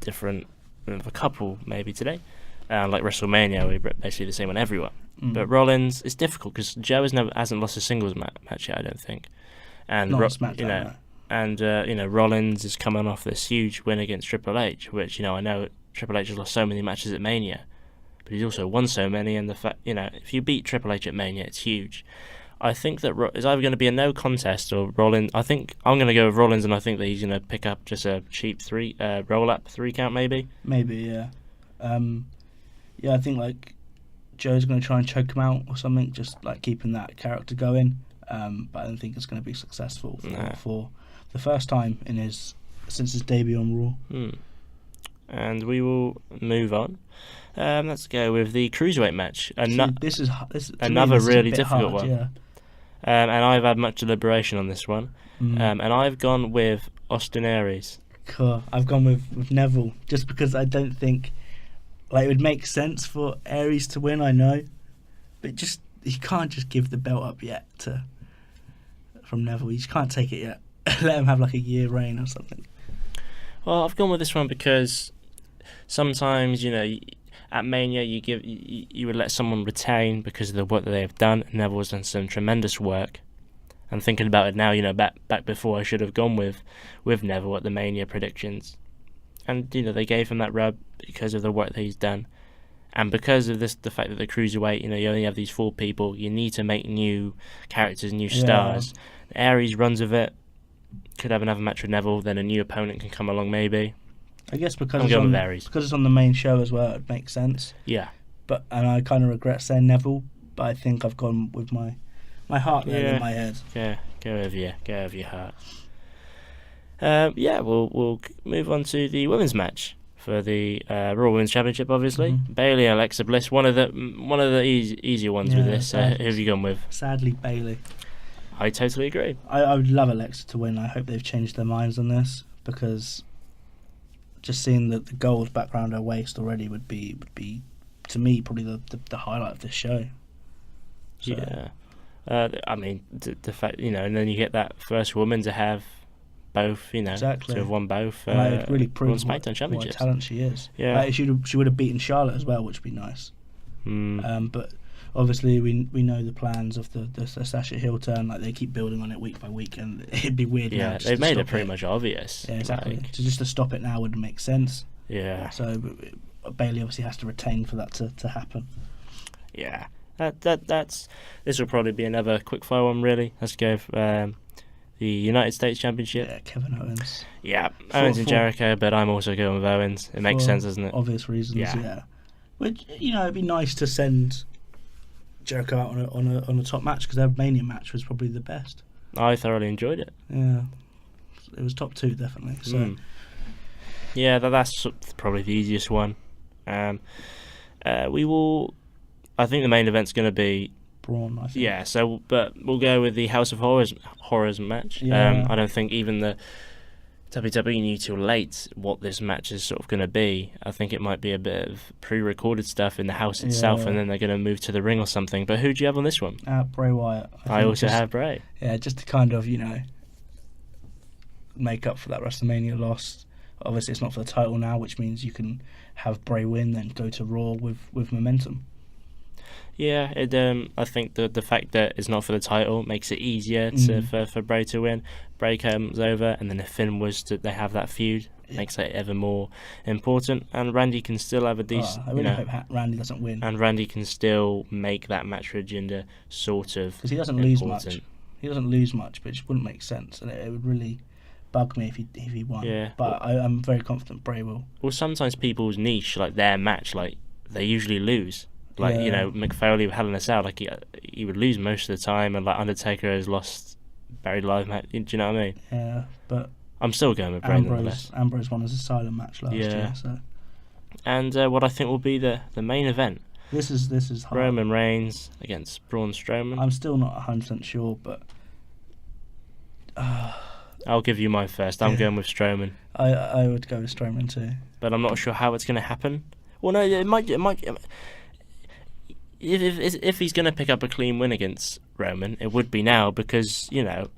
different with a couple maybe today. Like WrestleMania, we're basically the same on everyone. But Rollins, it's difficult because Joe hasn't lost a singles match yet, I don't think. And Smackdown, Rollins is coming off this huge win against Triple H, which I know Triple H has lost so many matches at Mania, but he's also won so many. And the fact if you beat Triple H at Mania, it's huge. I think that it's either going to be a no contest or Rollins. I think I'm going to go with Rollins, and I think that he's going to pick up just a cheap roll-up 3 count maybe. Maybe, yeah. I think Joe's going to try and choke him out or something, just keeping that character going. But I don't think it's going to be successful for the first time since his debut on Raw. And we will move on. Let's go with the Cruiserweight match. This is another really difficult one. Yeah. And I've had much deliberation on this one. And I've gone with Austin Aries. Cool. I've gone with Neville, just because I don't think it would make sense for Aries to win, I know. But you can't just give the belt up yet from Neville. You just can't take it yet. Let him have a year reign or something. Well, I've gone with this one because sometimes, at Mania you would let someone retain because of the work that they have done. Neville has done some tremendous work. And thinking about it now, back before, I should have gone with Neville at the Mania predictions. And, they gave him that rub because of the work that he's done. And because of the fact that the cruiserweight, you only have these 4 people, you need to make new characters, new stars. Aries runs with it. Could have another match with Neville, then a new opponent can come along maybe. I guess because it's on the main show as well, it makes sense. Yeah. And I kind of regret saying Neville, but I think I've gone with my heart there in my head. Yeah, go over your heart. We'll move on to the women's match for the Raw Women's Championship. Obviously, Bayley and Alexa Bliss, one of the easier ones with this. Who have you gone with? Sadly, Bayley. I totally agree. I would love Alexa to win. I hope they've changed their minds on this, because just seeing the gold background her waist already would be to me probably the highlight of this show. So. Yeah. I mean, the fact, and then you get that first woman to have both, exactly. to have won both. It really proves Smackdown Championships. What talent she is. Yeah. She would have beaten Charlotte as well, which would be nice. But obviously we know the plans of the Sasha heel turn. Like, they keep building on it week by week, and it'd be weird. Yeah, now they've made it pretty much obvious. Yeah, exactly. To stop it now would make sense. Yeah. So Bayley obviously has to retain for that to happen. Yeah. This will probably be another quickfire one, really. Let's go for the United States Championship. Yeah, Kevin Owens. Yeah, Owens and Jericho, but I'm also going with Owens. It makes sense, doesn't it? Obvious reasons, yeah. Which, it'd be nice to send Jericho out on a top match, because their Mania match was probably the best. I thoroughly enjoyed it. Yeah, it was top 2 definitely. So. Yeah, that's probably the easiest one. I think the main event's going to be Braun, I think. Yeah, but we'll go with the House of Horrors match. Yeah. I don't think even the WWE knew till late what this match is sort of going to be. I think it might be a bit of pre-recorded stuff in the house itself, and then they're going to move to the ring or something. But who do you have on this one? Bray Wyatt. I also have Bray. Yeah, just to kind of, make up for that WrestleMania loss. Obviously, it's not for the title now, which means you can have Bray win, then go to Raw with momentum. Yeah, I think the fact that it's not for the title makes it easier for Bray to win. Bray comes over, and then if Finn was to they have that feud, makes it ever more important. And Randy can still have a decent. I really hope Randy doesn't win. And Randy can still make that match for Jinder sort of, because he doesn't lose much. He doesn't lose much, but it just wouldn't make sense, and it would really bug me if he won. Yeah, but I'm very confident Bray will. Well, sometimes people's niche, like their match, like they usually lose. Like, Mick Foley with Hell in a Cell, like he would lose most of the time, and like Undertaker has lost buried alive match. Do you know what I mean? Yeah, but I'm still going with Bray. Ambrose won as a silent match last year. So. And what I think will be the main event. This is hard. Roman Reigns against Braun Strowman. I'm still not 100% sure, but I'll give you mine first. I'm going with Strowman. I would go with Strowman too, but I'm not sure how it's going to happen. Well, no, it might. If he's going to pick up a clean win against Roman, it would be now, because the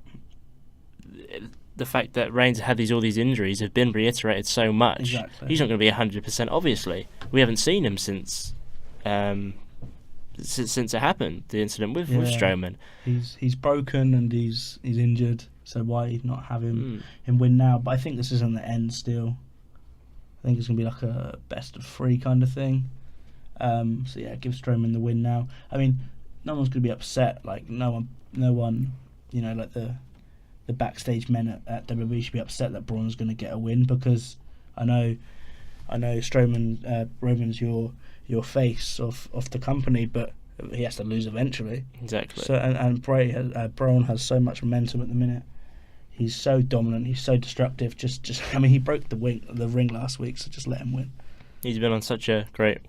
fact that Reigns had all these injuries have been reiterated so much. Exactly. He's not going to be 100%. Obviously, we haven't seen him since it happened. The incident with Strowman. He's broken and he's injured. So why not have him win now? But I think this isn't the end still. I think it's going to be like a best of 3 kind of thing. So yeah, give Strowman the win now. I mean, no one's going to be upset. Like no one, like the backstage men at WWE should be upset that Braun's going to get a win, because I know Strowman, Roman's your face of the company, but he has to lose eventually. Exactly. So and Braun has so much momentum at the minute. He's so dominant. He's so destructive. He broke the ring last week, so just let him win. He's been on such a great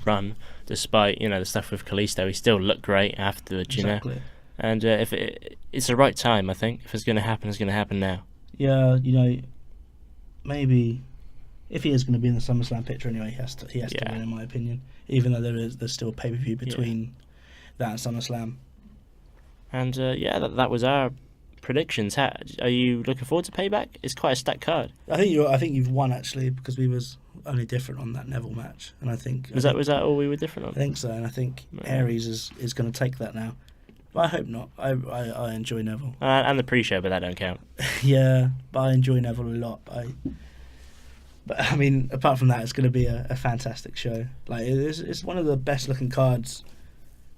run, despite the stuff with Kalisto. He still looked great afterwards, Exactly. And if it's the right time, I think. If it's going to happen, it's going to happen now. Yeah, maybe if he is going to be in the SummerSlam picture anyway, he has to win, in my opinion. Even though there's still a pay-per-view between that and SummerSlam. And that was our predictions. Are you looking forward to Payback? It's quite a stacked card. I think you've won, actually, because we was only different on that Neville match, and I think was that all we were different on? I think so, and I think Aries is going to take that now. But I hope not. I enjoy Neville and the pre-show, but that don't count. Yeah, but I enjoy Neville a lot. But I mean, apart from that, it's going to be a fantastic show. Like it's one of the best looking cards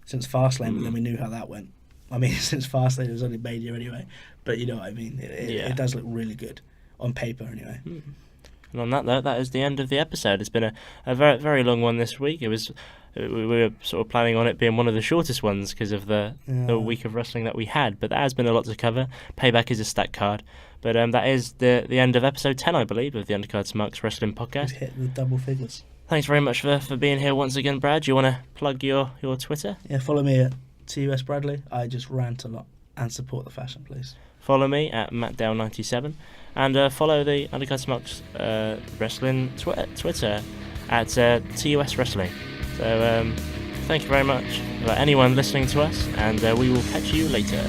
since Fastlane, but then we knew how that went. I mean, since Fastlane it was only Mania anyway, but you know what I mean. It does look really good on paper anyway. And on that note, that is the end of the episode. It's been a very, very long one this week. We were sort of planning on it being one of the shortest ones because of the week of wrestling that we had, but there has been a lot to cover. Payback is a stacked card. But that is the end of episode 10, I believe, of the Undercards Marks Wrestling Podcast. We've hit the double figures. Thanks very much for being here once again, Brad. Do you want to plug your Twitter? Yeah, follow me at TUS Bradley. I just rant a lot and support the fashion, please. Follow me at Smackdown97 and follow the Undercards Marks Wrestling Twitter at TUS Wrestling. So thank you very much for anyone listening to us, and we will catch you later.